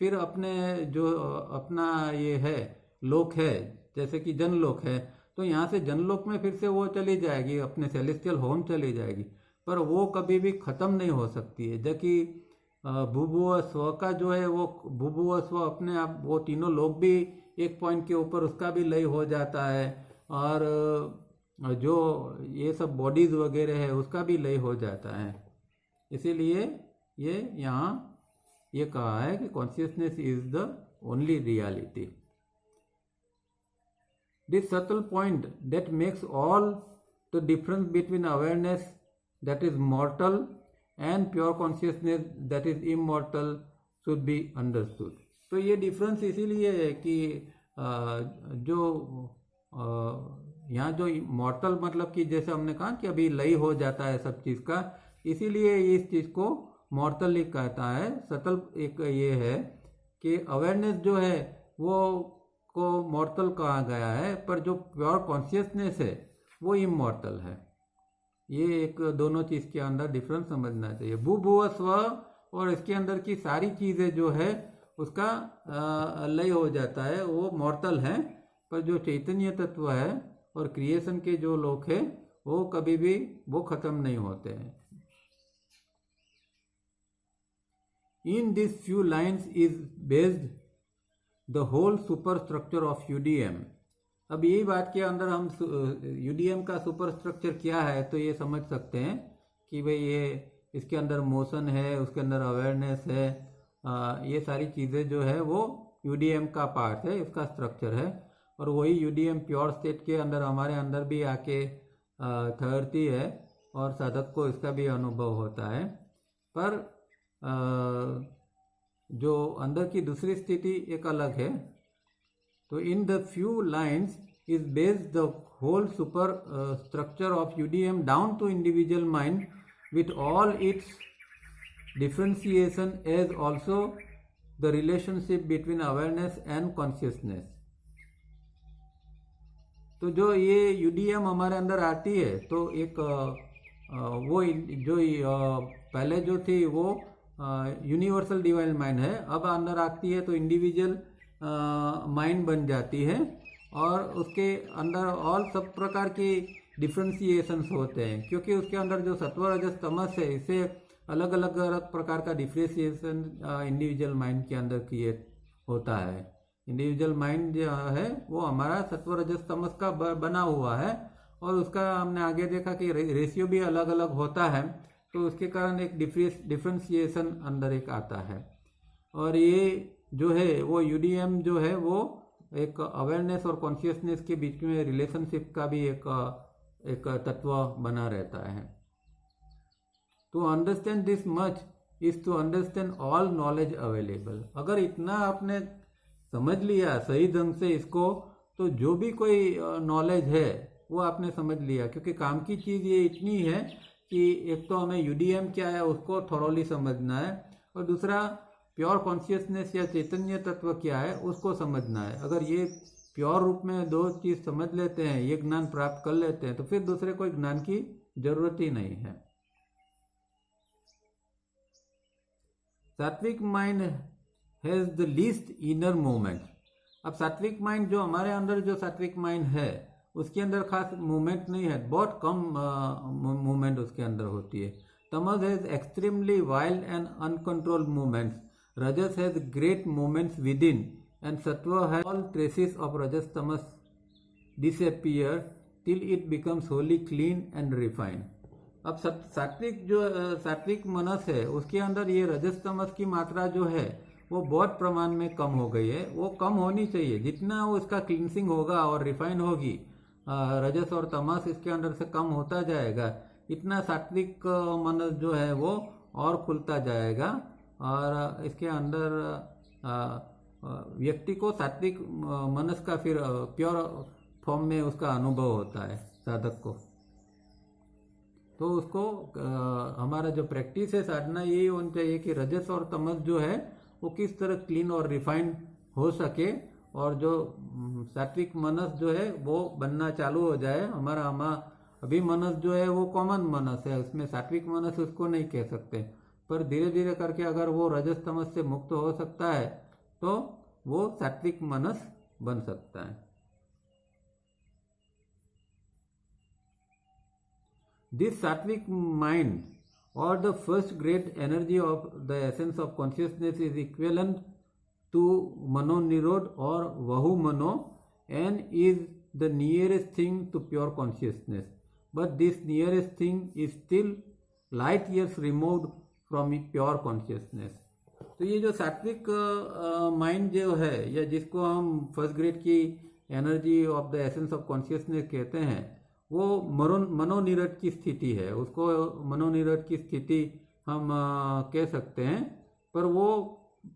फिर अपने जो अपना ये है लोक है, जैसे कि जनलोक है, तो यहाँ से जनलोक में फिर से वो चली जाएगी, अपने सेलेस्टियल होम चली जाएगी, पर वो कभी भी खत्म नहीं हो सकती है। जबकि भूभुव स्व का जो है वो भूभुव स्व अपने आप वो तीनों लोग भी एक पॉइंट के ऊपर उसका भी लय हो जाता है, और जो ये सब बॉडीज वगैरह है उसका भी लय हो जाता है। इसीलिए ये यहाँ ये कहा है कि consciousness is the only reality. This subtle point that makes all the difference between awareness that is mortal and pure consciousness that is immortal should be understood। तो ये डिफरेंस इसीलिए है कि जो यहाँ जो मॉर्टल मतलब कि जैसे हमने कहा कि अभी लय हो जाता है सब चीज़ का, इसीलिए इस चीज़ को मॉर्टल ही कहता है। सतल एक ये है कि अवेयरनेस जो है वो को मॉर्टल कहा गया है, पर जो प्योर कॉन्शियसनेस है वो इमॉर्टल है। ये एक दोनों चीज़ के अंदर डिफरेंस समझना चाहिए। भू भुव स्व और इसके अंदर की सारी चीज़ें जो है उसका लय हो जाता है, वो मॉर्टल है, पर जो चैतन्य तत्व है और क्रिएशन के जो लोक है वो कभी भी वो खत्म नहीं होते हैं। In this few lines is based the whole super structure of UDM. अब यही बात के अंदर हम यूडीएम का सुपर स्ट्रक्चर क्या है तो ये समझ सकते हैं कि भाई ये इसके अंदर मोशन है, उसके अंदर अवेयरनेस है, ये सारी चीज़ें जो है वो यूडीएम का पार्ट है, इसका स्ट्रक्चर है। और वही यूडीएम प्योर स्टेट के अंदर हमारे अंदर भी आके ठहरती है और साधक को इसका भी अनुभव होता है। पर जो अंदर की दूसरी स्थिति एक अलग है। तो in the few lines is based the whole super structure of UDM down to individual mind with all its differentiation as also the relationship between awareness and consciousness. तो जो ये UDM हमारे अंदर आती है तो एक वो जो पहले जो थी वो यूनिवर्सल डिवाइन माइंड है, अब अंदर आती है तो इंडिविजुअल माइंड बन जाती है और उसके अंदर और सब प्रकार की डिफ्रेंसिएशंस होते हैं, क्योंकि उसके अंदर जो सत्व रजस तमस है इससे अलग अलग प्रकार का डिफ्रेंसिएशन इंडिविजुअल माइंड के अंदर क्रिएट होता है। इंडिविजुअल माइंड जो है वो हमारा सत्व रजस तमस का बना हुआ है और उसका हमने आगे देखा कि रेशियो भी अलग अलग होता है, तो उसके कारण एक डिफ्रेंसिएशन अंदर एक आता है। और ये जो है वो यूडीएम जो है वो एक अवेयरनेस और कॉन्शियसनेस के बीच में रिलेशनशिप का भी एक तत्व बना रहता है। To understand this much is to understand all knowledge available. अगर इतना आपने समझ लिया सही ढंग से इसको, तो जो भी कोई नॉलेज है वो आपने समझ लिया, क्योंकि काम की चीज़ ये इतनी है कि एक तो हमें यूडीएम क्या है उसको थॉरोली समझना है और दूसरा प्योर कॉन्शियसनेस या चैतन्य तत्व क्या है उसको समझना है। अगर ये प्योर रूप में दो चीज़ समझ लेते हैं, ये ज्ञान प्राप्त कर लेते हैं, तो फिर दूसरे कोई ज्ञान की जरूरत ही नहीं है। सात्विक mind has the least inner movement. अब सात्विक माइंड जो हमारे अंदर जो सात्विक माइंड है उसके अंदर खास मूवमेंट नहीं है, बहुत कम मूवमेंट उसके अंदर होती है। Tamas has extremely wild and uncontrolled movements, rajas has great movements within and sattva has all traces of rajas tamas disappear till it becomes holy clean and refined. अब सात्विक जो सात्विक मनस है उसके अंदर ये रजस तमस की मात्रा जो है वो बहुत प्रमाण में कम हो गई है। वो कम होनी चाहिए, जितना वो इसका क्लींसिंग होगा और रिफाइन होगी, रजस और तमस इसके अंदर से कम होता जाएगा, इतना सात्विक मनस जो है वो और खुलता जाएगा और इसके अंदर व्यक्ति को सात्विक मनस का फिर प्योर फॉर्म में उसका अनुभव होता है साधक को। तो उसको हमारा जो प्रैक्टिस है साधना यही होनी चाहिए कि रजस और तमस जो है वो किस तरह क्लीन और रिफाइंड हो सके और जो सात्विक मनस जो है वो बनना चालू हो जाए। हमारा अभी मनस जो है वो कॉमन मनस है, उसमें सात्विक मनस उसको नहीं कह सकते, पर धीरे धीरे करके अगर वो रजस तमस से मुक्त हो सकता है तो वो सात्विक मनस बन सकता है। दिस सात्विक mind or the first great energy of the essence of consciousness is equivalent to mano nirod or vahu mano and is the nearest thing to pure consciousness, but this nearest thing is still light years removed from pure consciousness। तो ये जो सात्विक माइंड जो है या जिसको हम फर्स्ट ग्रेड की energy of the essence of consciousness कहते हैं, वो मनोनिरट की स्थिति है, उसको मनोनिरट की स्थिति हम कह सकते हैं, पर वो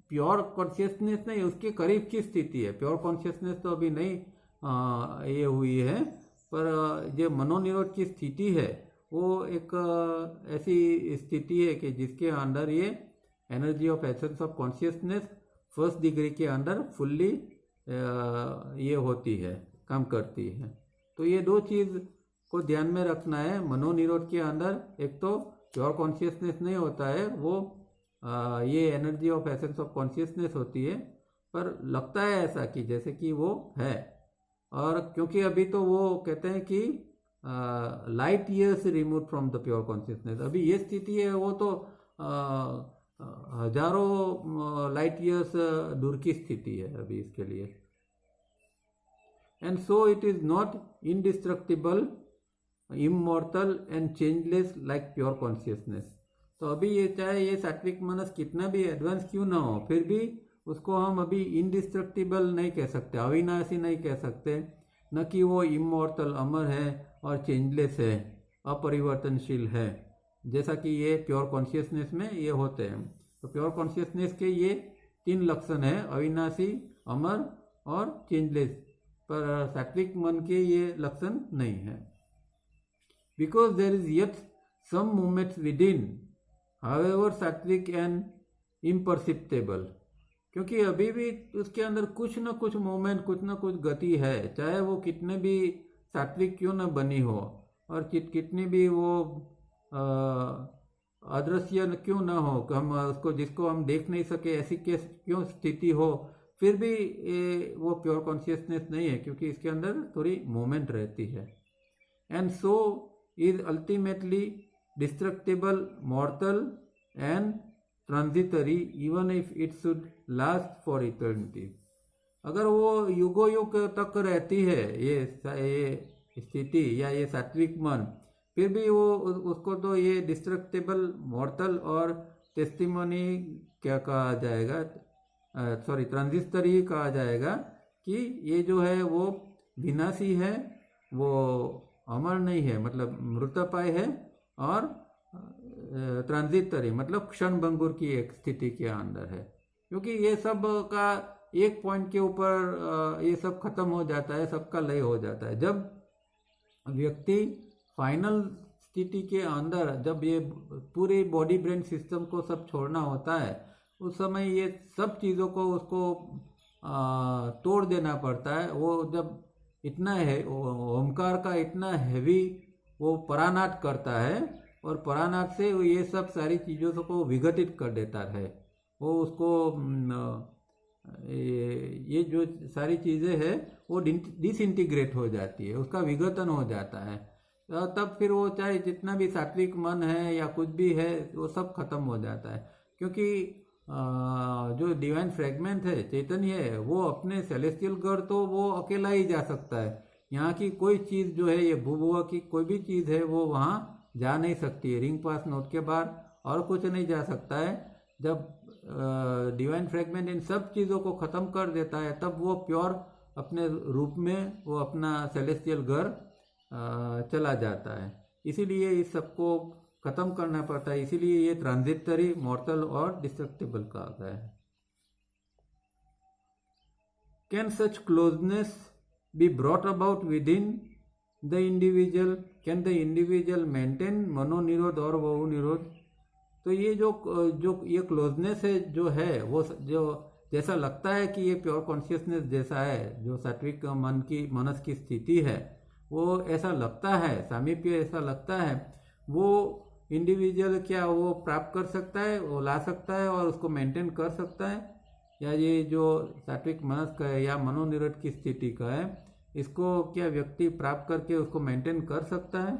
प्योर कॉन्शियसनेस नहीं, उसके करीब की स्थिति है। प्योर कॉन्शियसनेस तो अभी नहीं ये हुई है, पर जो मनोनिरोध की स्थिति है वो एक ऐसी स्थिति है कि जिसके अंदर ये energy of essence of consciousness first degree के अंदर फुल्ली ये होती है, काम करती है। तो ये दो चीज़ को ध्यान में रखना है। मनोनिरोध के अंदर एक तो प्योर कॉन्शियसनेस नहीं होता है, वो ये energy of essence of consciousness होती है, पर लगता है ऐसा कि जैसे कि वो है। और क्योंकि अभी तो वो कहते हैं कि light years remove from the pure consciousness, अभी ये स्थिति है वो तो हजारों लाइट ईयर्स दूर की स्थिति है अभी इसके लिए। And so it is not indestructible, immortal and changeless like pure consciousness. तो अभी ये चाहे ये सात्विक मनस कितना भी एडवांस क्यों ना हो, फिर भी उसको हम अभी इनडिस्ट्रक्टिबल नहीं कह सकते, अविनाशी नहीं कह सकते, न कि वो इमॉर्टल अमर है और चेंजलेस है, अपरिवर्तनशील है, जैसा कि ये प्योर कॉन्शियसनेस में ये होते हैं। तो प्योर कॉन्शियसनेस के ये तीन लक्षण है, अविनाशी, अमर और चेंजलेस। पर सात्विक मन के ये लक्षण नहीं है। Because there is yet some movements within, however sattvic and imperceptible, क्योंकि अभी भी उसके अंदर कुछ न कुछ मूवमेंट, कुछ न कुछ गति है, चाहे वो कितने भी सात्विक क्यों न बनी हो और कितनी भी वो अदृश्य क्यों न हो, हम उसको जिसको हम देख नहीं सके ऐसी क्यों स्थिति हो, फिर भी वो प्योर कॉन्शियसनेस नहीं है, क्योंकि इसके अंदर थोड़ी मूवमेंट रहती है। And so is ultimately destructible, मॉर्टल and transitory, even if it should last for eternity. अगर वो युगो युग तक रहती है ये स्थिति या ये सात्विक मन, फिर भी वो उसको तो ये डिस्ट्रक्टेबल, मॉर्टल और टेस्टिमोनी क्या कहा जाएगा, सॉरी ट्रांजिस्टरी कहा जाएगा, कि ये जो है वो विनाशी है, वो अमर नहीं है, मतलब मृतपाय है, और ट्रांजिटरी मतलब क्षण भंगुर की एक स्थिति के अंदर है, क्योंकि ये सब का एक पॉइंट के ऊपर ये सब खत्म हो जाता है, सबका लय हो जाता है। जब व्यक्ति फाइनल स्थिति के अंदर, जब ये पूरे बॉडी ब्रेन सिस्टम को सब छोड़ना होता है, उस समय ये सब चीज़ों को उसको तोड़ देना पड़ता है। वो जब इतना है, ओमकार का इतना हैवी वो परानाट करता है, और परानाट से वो ये सब सारी चीज़ों को विघटित कर देता है। वो उसको ये जो सारी चीज़ें हैं वो डिसइंटीग्रेट हो जाती है, उसका विघटन हो जाता है। तब फिर वो चाहे जितना भी सात्विक मन है या कुछ भी है, वो सब खत्म हो जाता है, क्योंकि जो डिवाइन फ्रेगमेंट है, चैतन्य है, वो अपने सेलेस्टियल घर तो वो अकेला ही जा सकता है। यहाँ की कोई चीज़ जो है, ये भूभुआ की कोई भी चीज़ है, वो वहाँ जा नहीं सकती है। रिंग पास नोट के बाद और कुछ नहीं जा सकता है। जब डिवाइन फ्रेगमेंट इन सब चीज़ों को ख़त्म कर देता है, तब वो प्योर अपने रूप में वो अपना सेलेस्टियल घर चला जाता है। इसीलिए इस सबको ख़त्म करना पड़ता है, इसीलिए ये ट्रांजिटरी, मॉर्टल और डिस्ट्रक्टिबल कहा गया है। Can such closeness be brought about within the individual? Can the individual maintain मनोनिरोध और बहु निरोध? तो ये जो ये क्लोजनेस है जो है, वो जो जैसा लगता है कि ये प्योर कॉन्शियसनेस जैसा है, जो सात्विक मन की मनस की स्थिति है, वो ऐसा लगता है, सामीप्य ऐसा लगता है, वो इंडिविजुअल क्या वो प्राप्त कर सकता है, वो ला सकता है और उसको मेंटेन कर सकता है? या ये जो सात्विक मनस का है या मनोनिरोध की स्थिति का है, इसको क्या व्यक्ति प्राप्त करके उसको मेंटेन कर सकता है?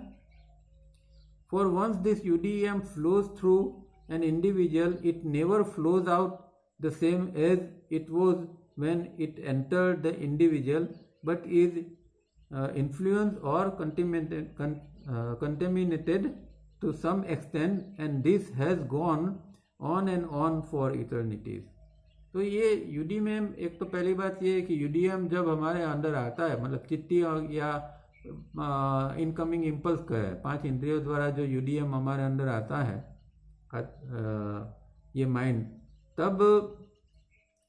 For once this UDM flows through an individual, it never flows out the same as it was when it entered the individual, but is influenced or contaminated to some extent, and this has gone on and on for eternities. तो ये यूडीएम, एक तो पहली बात ये है कि यूडीएम जब हमारे अंदर आता है, मतलब चित्ती या इनकमिंग इम्पल्स का है, 5 इंद्रियों द्वारा जो यूडीएम हमारे अंदर आता है, ये माइंड, तब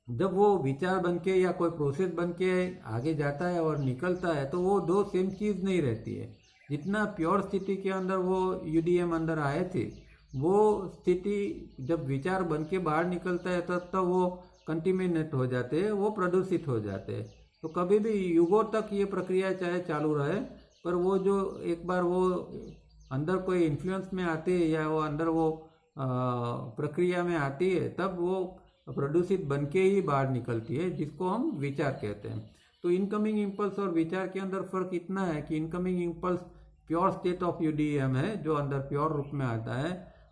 जब वो विचार बन के या कोई प्रोसेस बन के आगे जाता है और निकलता है, तो वो दो सेम चीज़ नहीं रहती है। जितना प्योर स्थिति के अंदर वो यूडीएम अंदर आए थे, वो स्थिति जब विचार बन के बाहर निकलता है, तब वो कंटिमिनेट हो जाते हैं, वो प्रदूषित हो जाते हैं। तो कभी भी युगों तक ये प्रक्रिया चाहे चालू रहे, पर वो जो एक बार वो अंदर कोई इन्फ्लुएंस में आती है या वो अंदर वो प्रक्रिया में आती है, तब वो प्रदूषित बन के ही बाहर निकलती है, जिसको हम विचार कहते हैं। तो इनकमिंग इम्पल्स और विचार के अंदर फर्क इतना है कि incoming impulse pure state of UDM है, जो अंदर प्योर रूप में आता है,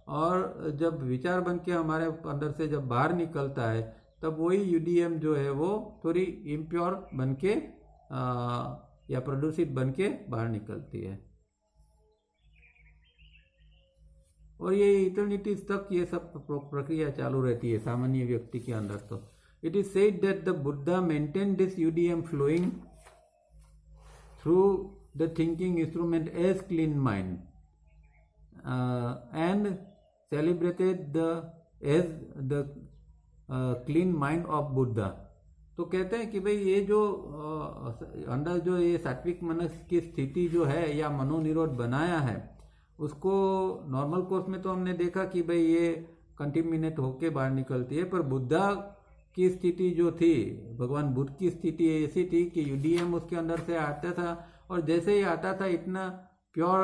और जब विचार बन के हमारे अंदर से जब बाहर निकलता है, तब वही यूडीएम जो है वो थोड़ी इम्प्योर बन के या प्रदूषित बन के बाहर निकलती है। और ये इटर्निटीज तक ये सब प्रक्रिया चालू रहती है सामान्य व्यक्ति के अंदर। तो it is said that the Buddha maintain this UDM flowing through the thinking instrument as clean mind and celebrated the as the clean mind of Buddha. तो कहते हैं कि भाई ये जो अंदर जो ये सात्विक मनस की स्थिति जो है या मनोनिरोध बनाया है, उसको नॉर्मल कोर्स में तो हमने देखा कि भाई ये कंटिमिनेट होके बाहर निकलती है, पर बुद्धा की स्थिति जो थी, भगवान बुद्ध की स्थिति ऐसी थी कि यूडीएम उसके अंदर से आता था और जैसे ही आता था इतना प्योर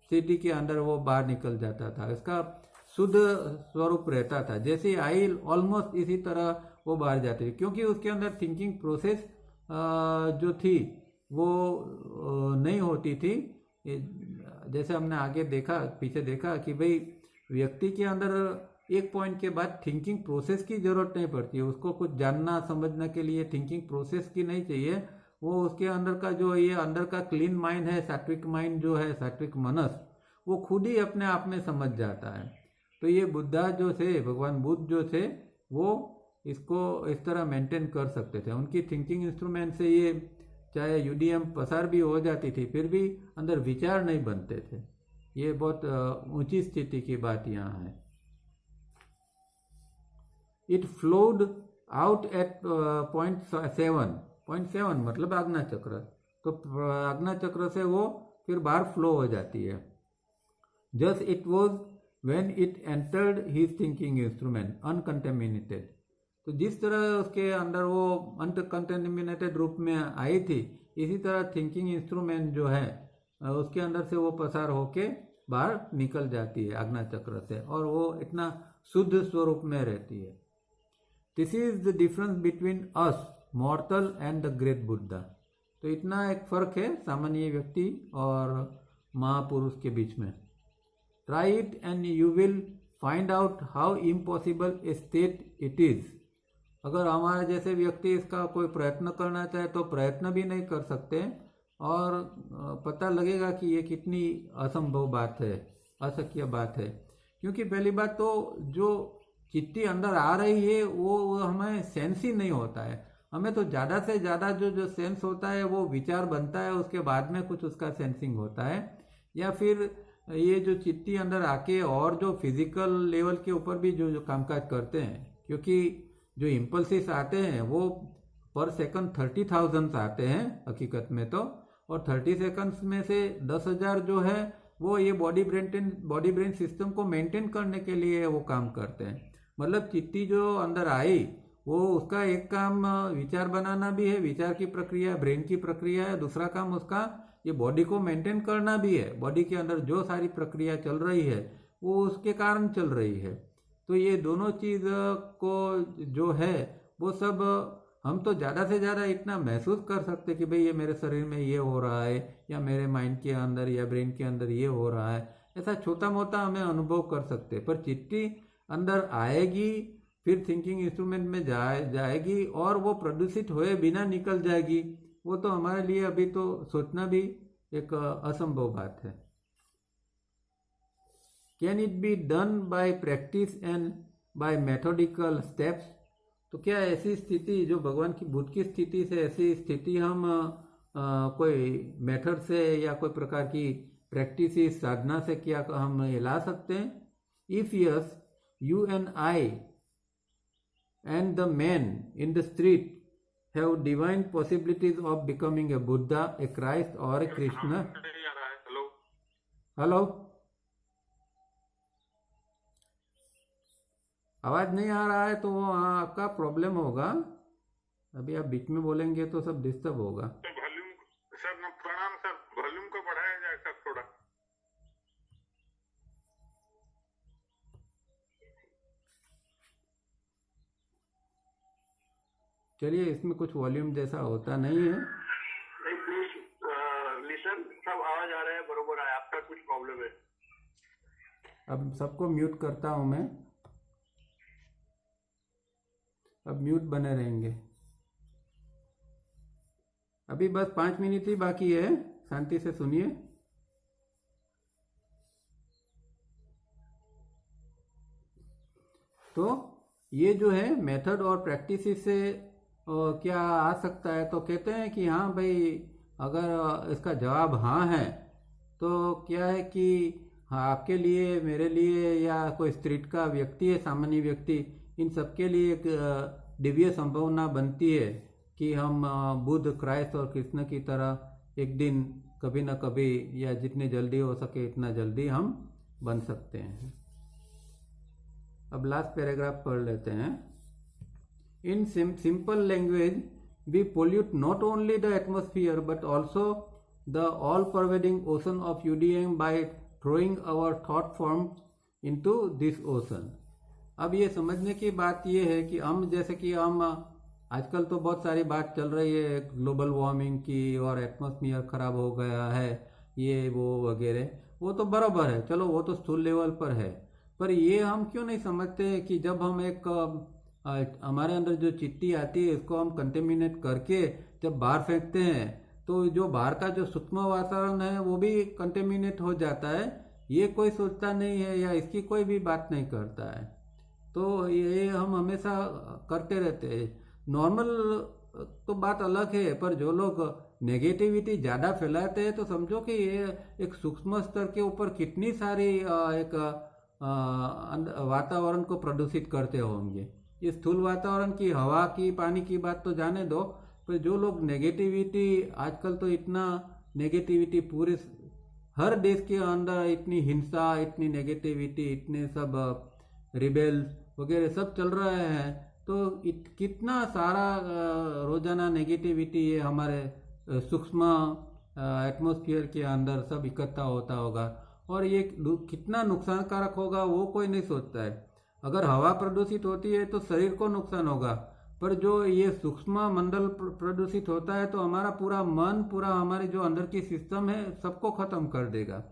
स्थिति के अंदर वो बाहर निकल जाता था, इसका शुद्ध स्वरूप रहता था। जैसे आई ऑलमोस्ट इसी तरह वो बाहर जाती थी, क्योंकि उसके अंदर थिंकिंग प्रोसेस जो थी वो नहीं होती थी। जैसे हमने आगे देखा, पीछे देखा कि भाई व्यक्ति के अंदर एक पॉइंट के बाद थिंकिंग प्रोसेस की जरूरत नहीं पड़ती है, उसको कुछ जानना समझने के लिए थिंकिंग प्रोसेस की नहीं चाहिए। वो उसके अंदर का जो ये अंदर का क्लीन माइंड है, सात्विक माइंड जो है, सात्विक मनस, वो खुद ही अपने आप में समझ जाता है। तो ये बुद्धा जो थे, भगवान बुद्ध जो थे, वो इसको इस तरह मेंटेन कर सकते थे। उनकी थिंकिंग इंस्ट्रूमेंट से ये चाहे यूडीएम पसार भी हो जाती थी, फिर भी अंदर विचार नहीं बनते थे। ये बहुत ऊंची स्थिति की बात यहाँ है। It flowed out at point 7 मतलब आज्ञा चक्र। तो आज्ञा चक्र से वो फिर बाहर फ्लो हो जाती है। Just it was when it entered his thinking instrument uncontaminated. तो जिस तरह उसके अंदर वो अनकंटेमिनेटेड रूप में आई थी, इसी तरह थिंकिंग इंस्ट्रूमेंट जो है उसके अंदर से वो पसार होके बाहर निकल जाती है आज्ञा चक्र से, और वो इतना शुद्ध स्वरूप में रहती है। This is the difference between us मॉर्टल and the great Buddha. तो इतना एक फर्क है सामान्य व्यक्ति और महापुरुष के बीच में। Try it and you will find out how impossible A state it is. अगर हमारे जैसे व्यक्ति इसका कोई प्रयत्न करना चाहे तो प्रयत्न भी नहीं कर सकते, और पता लगेगा कि ये कितनी असंभव बात है, अशक्य बात है। क्योंकि पहली बात तो जो चिट्ठी अंदर आ रही है वो हमें सेंस ही नहीं होता है। हमें तो ज़्यादा से ज़्यादा जो सेंस होता है वो विचार बनता है, उसके बाद में कुछ उसका सेंसिंग होता है, या फिर ये जो चिट्ठी अंदर आके और जो फिजिकल लेवल के ऊपर भी जो कामकाज करते हैं, क्योंकि जो इम्पल्सिस आते हैं वो पर सेकंड 30,000 आते हैं हकीकत में तो, और 30 सेकंड्स में से 10,000 जो है वो ये बॉडी ब्रेन सिस्टम को मेंटेन करने के लिए वो काम करते हैं। मतलब चिट्ठी जो अंदर आई वो उसका एक काम विचार बनाना भी है, विचार की प्रक्रिया, ब्रेन की प्रक्रिया है। दूसरा काम उसका ये बॉडी को मेंटेन करना भी है। बॉडी के अंदर जो सारी प्रक्रिया चल रही है वो उसके कारण चल रही है। तो ये दोनों चीज़ को जो है वो सब हम तो ज़्यादा से ज़्यादा इतना महसूस कर सकते कि भाई ये मेरे शरीर में ये हो रहा है, या मेरे माइंड के अंदर या ब्रेन के अंदर ये हो रहा है, ऐसा छोटा मोटा हमें अनुभव कर सकते। पर चिट्ठी अंदर आएगी, फिर थिंकिंग इंस्ट्रूमेंट में जाएगी और वो प्रदूषित हुए बिना निकल जाएगी, वो तो हमारे लिए अभी तो सोचना भी एक असंभव बात है। Can it be done by practice and by methodical steps? तो क्या ऐसी स्थिति जो भगवान की बुद्ध की स्थिति से, ऐसी स्थिति हम कोई मेथड से या कोई प्रकार की प्रैक्टिस साधना से क्या हम ला सकते हैं? If yes, you and I and the man in the street have divine possibilities of becoming a Buddha, a Christ or a Krishna. Hello, आवाज नहीं आ रहा है तो वो आपका प्रॉब्लम होगा। अभी आप बीच में बोलेंगे तो सब डिस्टर्ब होगा। तो वॉल्यूम सर, प्रणाम सर, वॉल्यूम को बढ़ाया जाए सर थोड़ा। चलिए, इसमें कुछ वॉल्यूम जैसा होता नहीं है। नहीं, प्लीज लिसन, सब आवाज आ रहा है, बरोबर है, आपका कुछ प्रॉब्लम है। अब सबको म्यूट करता हूं मैं, अब म्यूट बने रहेंगे। अभी बस 5 मिनट ही बाकी है, शांति से सुनिए। तो ये जो है मेथड और प्रैक्टिस से क्या आ सकता है? तो कहते हैं कि हाँ भाई, अगर इसका जवाब हाँ है तो क्या है कि हाँ, आपके लिए, मेरे लिए, या कोई स्ट्रीट का व्यक्ति है, सामान्य व्यक्ति, इन सबके लिए एक दिव्य संभावना बनती है कि हम बुद्ध, क्राइस्ट और कृष्ण की तरह एक दिन कभी ना कभी या जितनी जल्दी हो सके इतना जल्दी हम बन सकते हैं। अब लास्ट पैराग्राफ पढ़ लेते हैं। In simple language we pollute not only the atmosphere but also the all pervading ocean of UDM by throwing our thought forms into this ocean. अब ये समझने की बात ये है कि हम जैसे कि हम आजकल तो बहुत सारी बात चल रही है ग्लोबल वार्मिंग की और एटमॉस्फेयर खराब हो गया है ये वो वगैरह, वो तो बराबर है, चलो वो तो स्थूल लेवल पर है। पर ये हम क्यों नहीं समझते कि जब हम एक हमारे अंदर जो चिट्टी आती है इसको हम कंटेमिनेट करके जब बाहर फेंकते हैं तो जो बाहर का जो सूक्ष्म वातावरण है वो भी कंटेमिनेट हो जाता है। ये कोई सोचता नहीं है या इसकी कोई भी बात नहीं करता है। तो ये हम हमेशा करते रहते हैं। नॉर्मल तो बात अलग है, पर जो लोग नेगेटिविटी ज़्यादा फैलाते हैं तो समझो कि ये एक सूक्ष्म स्तर के ऊपर कितनी सारी एक वातावरण को प्रदूषित करते होंगे। ये स्थूल वातावरण की, हवा की, पानी की बात तो जाने दो, पर जो लोग नेगेटिविटी, आजकल तो इतना नेगेटिविटी पूरे हर देश के अंदर इतनी हिंसा, इतनी नेगेटिविटी, इतने सब रिबेल वगैरह सब चल रहे हैं, तो कितना सारा रोजाना नेगेटिविटी ये हमारे सूक्ष्म एटमॉस्फेयर के अंदर सब इकट्ठा होता होगा और ये कितना नुकसानकारक होगा वो कोई नहीं सोचता है। अगर हवा प्रदूषित होती है तो शरीर को नुकसान होगा, पर जो ये सूक्ष्म मंडल प्रदूषित होता है तो हमारा पूरा मन, पूरा हमारे जो अंदर की सिस्टम है सबको खत्म कर देगा।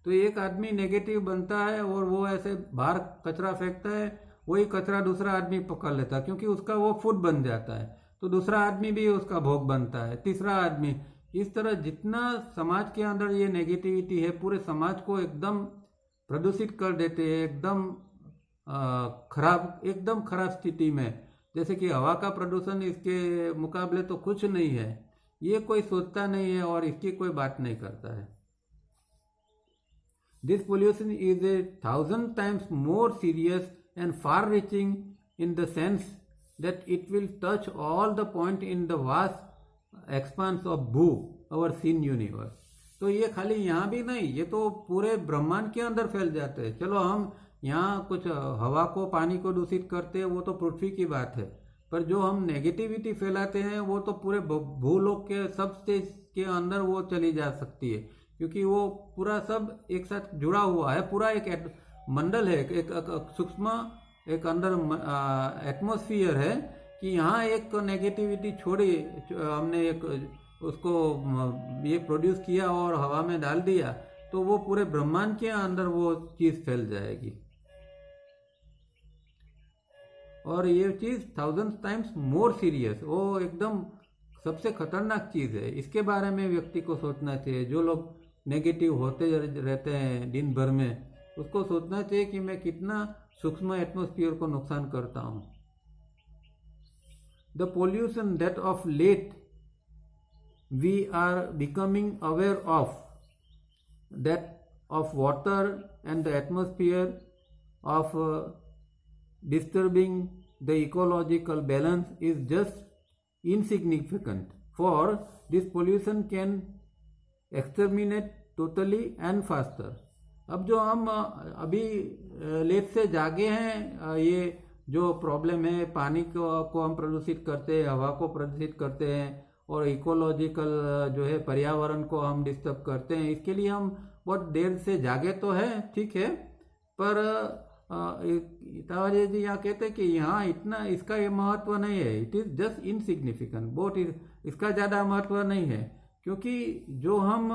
तो एक आदमी नेगेटिव बनता है और वो ऐसे बाहर कचरा फेंकता है, वही कचरा दूसरा आदमी पकड़ लेता है क्योंकि उसका वो फूड बन जाता है, तो दूसरा आदमी भी उसका भोग बनता है, तीसरा आदमी। इस तरह जितना समाज के अंदर ये नेगेटिविटी है पूरे समाज को एकदम प्रदूषित कर देते हैं, एकदम खराब स्थिति में। जैसे कि हवा का प्रदूषण इसके मुकाबले तो कुछ नहीं है। ये कोई सोचता नहीं है और इसकी कोई बात नहीं करता है। This pollution is 1,000 times more serious and far-reaching in the sense that it will touch all the point in the vast expanse of Bhu, our seen universe. तो ये खाली यहाँ भी नहीं, ये तो पूरे ब्रह्मांड के अंदर फैल जाते हैं। चलो हम यहाँ कुछ हवा को, पानी को दूषित करते हैं, वो तो पृथ्वी की बात है, पर जो हम नेगेटिविटी फैलाते हैं वो तो पूरे भूलोक के सब स्टेज के अंदर वो चली जा सकती है, क्योंकि वो पूरा सब एक साथ जुड़ा हुआ है। पूरा एक मंडल है, एक सूक्ष्म एक अंदर एटमॉस्फेयर है कि यहाँ एक नेगेटिविटी छोड़ी, हमने एक उसको ये प्रोड्यूस किया और हवा में डाल दिया तो वो पूरे ब्रह्मांड के अंदर वो चीज फैल जाएगी और ये चीज 1000 टाइम्स मोर सीरियस, वो एकदम सबसे खतरनाक चीज है। इसके बारे में व्यक्ति को सोचना चाहिए। जो लोग नेगेटिव होते रहते हैं दिन भर में, उसको सोचना चाहिए कि मैं कितना सूक्ष्म एटमॉस्फेयर को नुकसान करता हूं। The pollution that of late we are becoming aware of, that of water and the atmosphere, of disturbing the ecological balance is just insignificant, for this pollution can exterminate totally and faster. अब जो हम अभी लेट से जागे हैं, ये जो प्रॉब्लम है, पानी को हम प्रदूषित करते हैं, हवा को प्रदूषित करते हैं और इकोलॉजिकल जो है पर्यावरण को हम डिस्टर्ब करते हैं, इसके लिए हम बहुत देर से जागे तो है, ठीक है, पर तावाजी जी यहाँ कहते हैं कि यहाँ इतना इसका ये महत्व नहीं है। इट इज जस्ट इनसिग्निफिकेंट, बहुत इसका ज़्यादा महत्व नहीं है, क्योंकि जो हम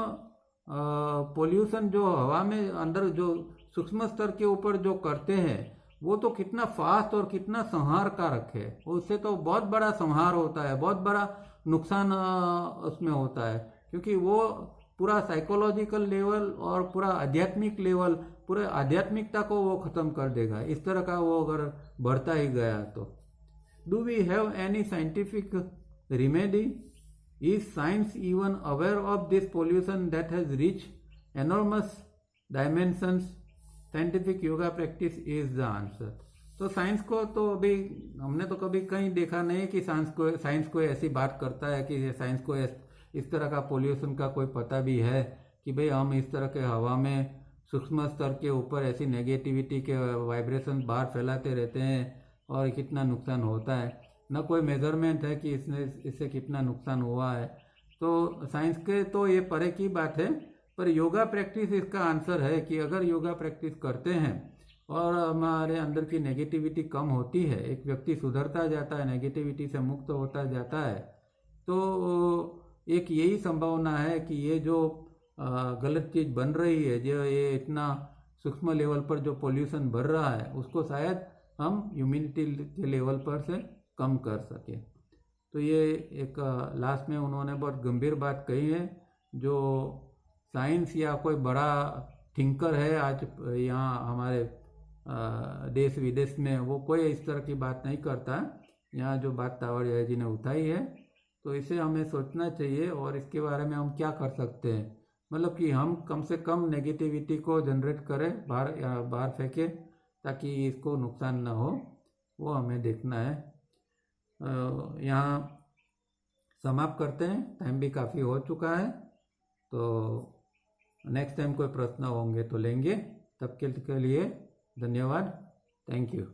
पोल्यूशन जो हवा में अंदर जो सूक्ष्म स्तर के ऊपर जो करते हैं वो तो कितना फास्ट और कितना संहारकारक है। उससे तो बहुत बड़ा संहार होता है, बहुत बड़ा नुकसान उसमें होता है, क्योंकि वो पूरा साइकोलॉजिकल लेवल और पूरा आध्यात्मिक लेवल, पूरे आध्यात्मिकता को वो खत्म कर देगा। इस तरह का वो अगर बढ़ता ही गया तो। Do we have any scientific remedy? Is science even aware of this pollution that has reach enormous dimensions? Scientific yoga practice is the answer. तो साइंस को तो अभी हमने तो कभी कहीं देखा नहीं कि साइंस कोई ऐसी बात करता है कि साइंस को इस तरह का पोल्यूशन का कोई पता भी है कि भाई हम इस तरह के हवा में सूक्ष्म स्तर के ऊपर ऐसी नेगेटिविटी के वाइब्रेशन बाहर फैलाते रहते हैं और कितना नुकसान होता है। न कोई मेजरमेंट है कि इससे कितना नुकसान हुआ है। तो साइंस के तो ये परे की बात है, पर योगा प्रैक्टिस इसका आंसर है कि अगर योगा प्रैक्टिस करते हैं और हमारे अंदर की नेगेटिविटी कम होती है, एक व्यक्ति सुधरता जाता है, नेगेटिविटी से मुक्त होता जाता है, तो एक यही संभावना है कि ये जो गलत चीज़ बन रही है, जो ये इतना सूक्ष्म लेवल पर जो पोल्यूशन बढ़ रहा है, उसको शायद हम ह्यूमैनिटी के लेवल पर से कम कर सके। तो ये एक लास्ट में उन्होंने बहुत गंभीर बात कही है, जो साइंस या कोई बड़ा थिंकर है आज यहाँ हमारे देश विदेश में, वो कोई इस तरह की बात नहीं करता। यहाँ जो बात तावड़िया जी ने उठाई है, तो इसे हमें सोचना चाहिए और इसके बारे में हम क्या कर सकते हैं, मतलब कि हम कम से कम नेगेटिविटी को जनरेट करें, बाहर फेंकें, ताकि इसको नुकसान ना हो, वो हमें देखना है। यहाँ समाप्त करते हैं, टाइम भी काफ़ी हो चुका है। तो नेक्स्ट टाइम कोई प्रश्न होंगे तो लेंगे। तब के लिए धन्यवाद। Thank you.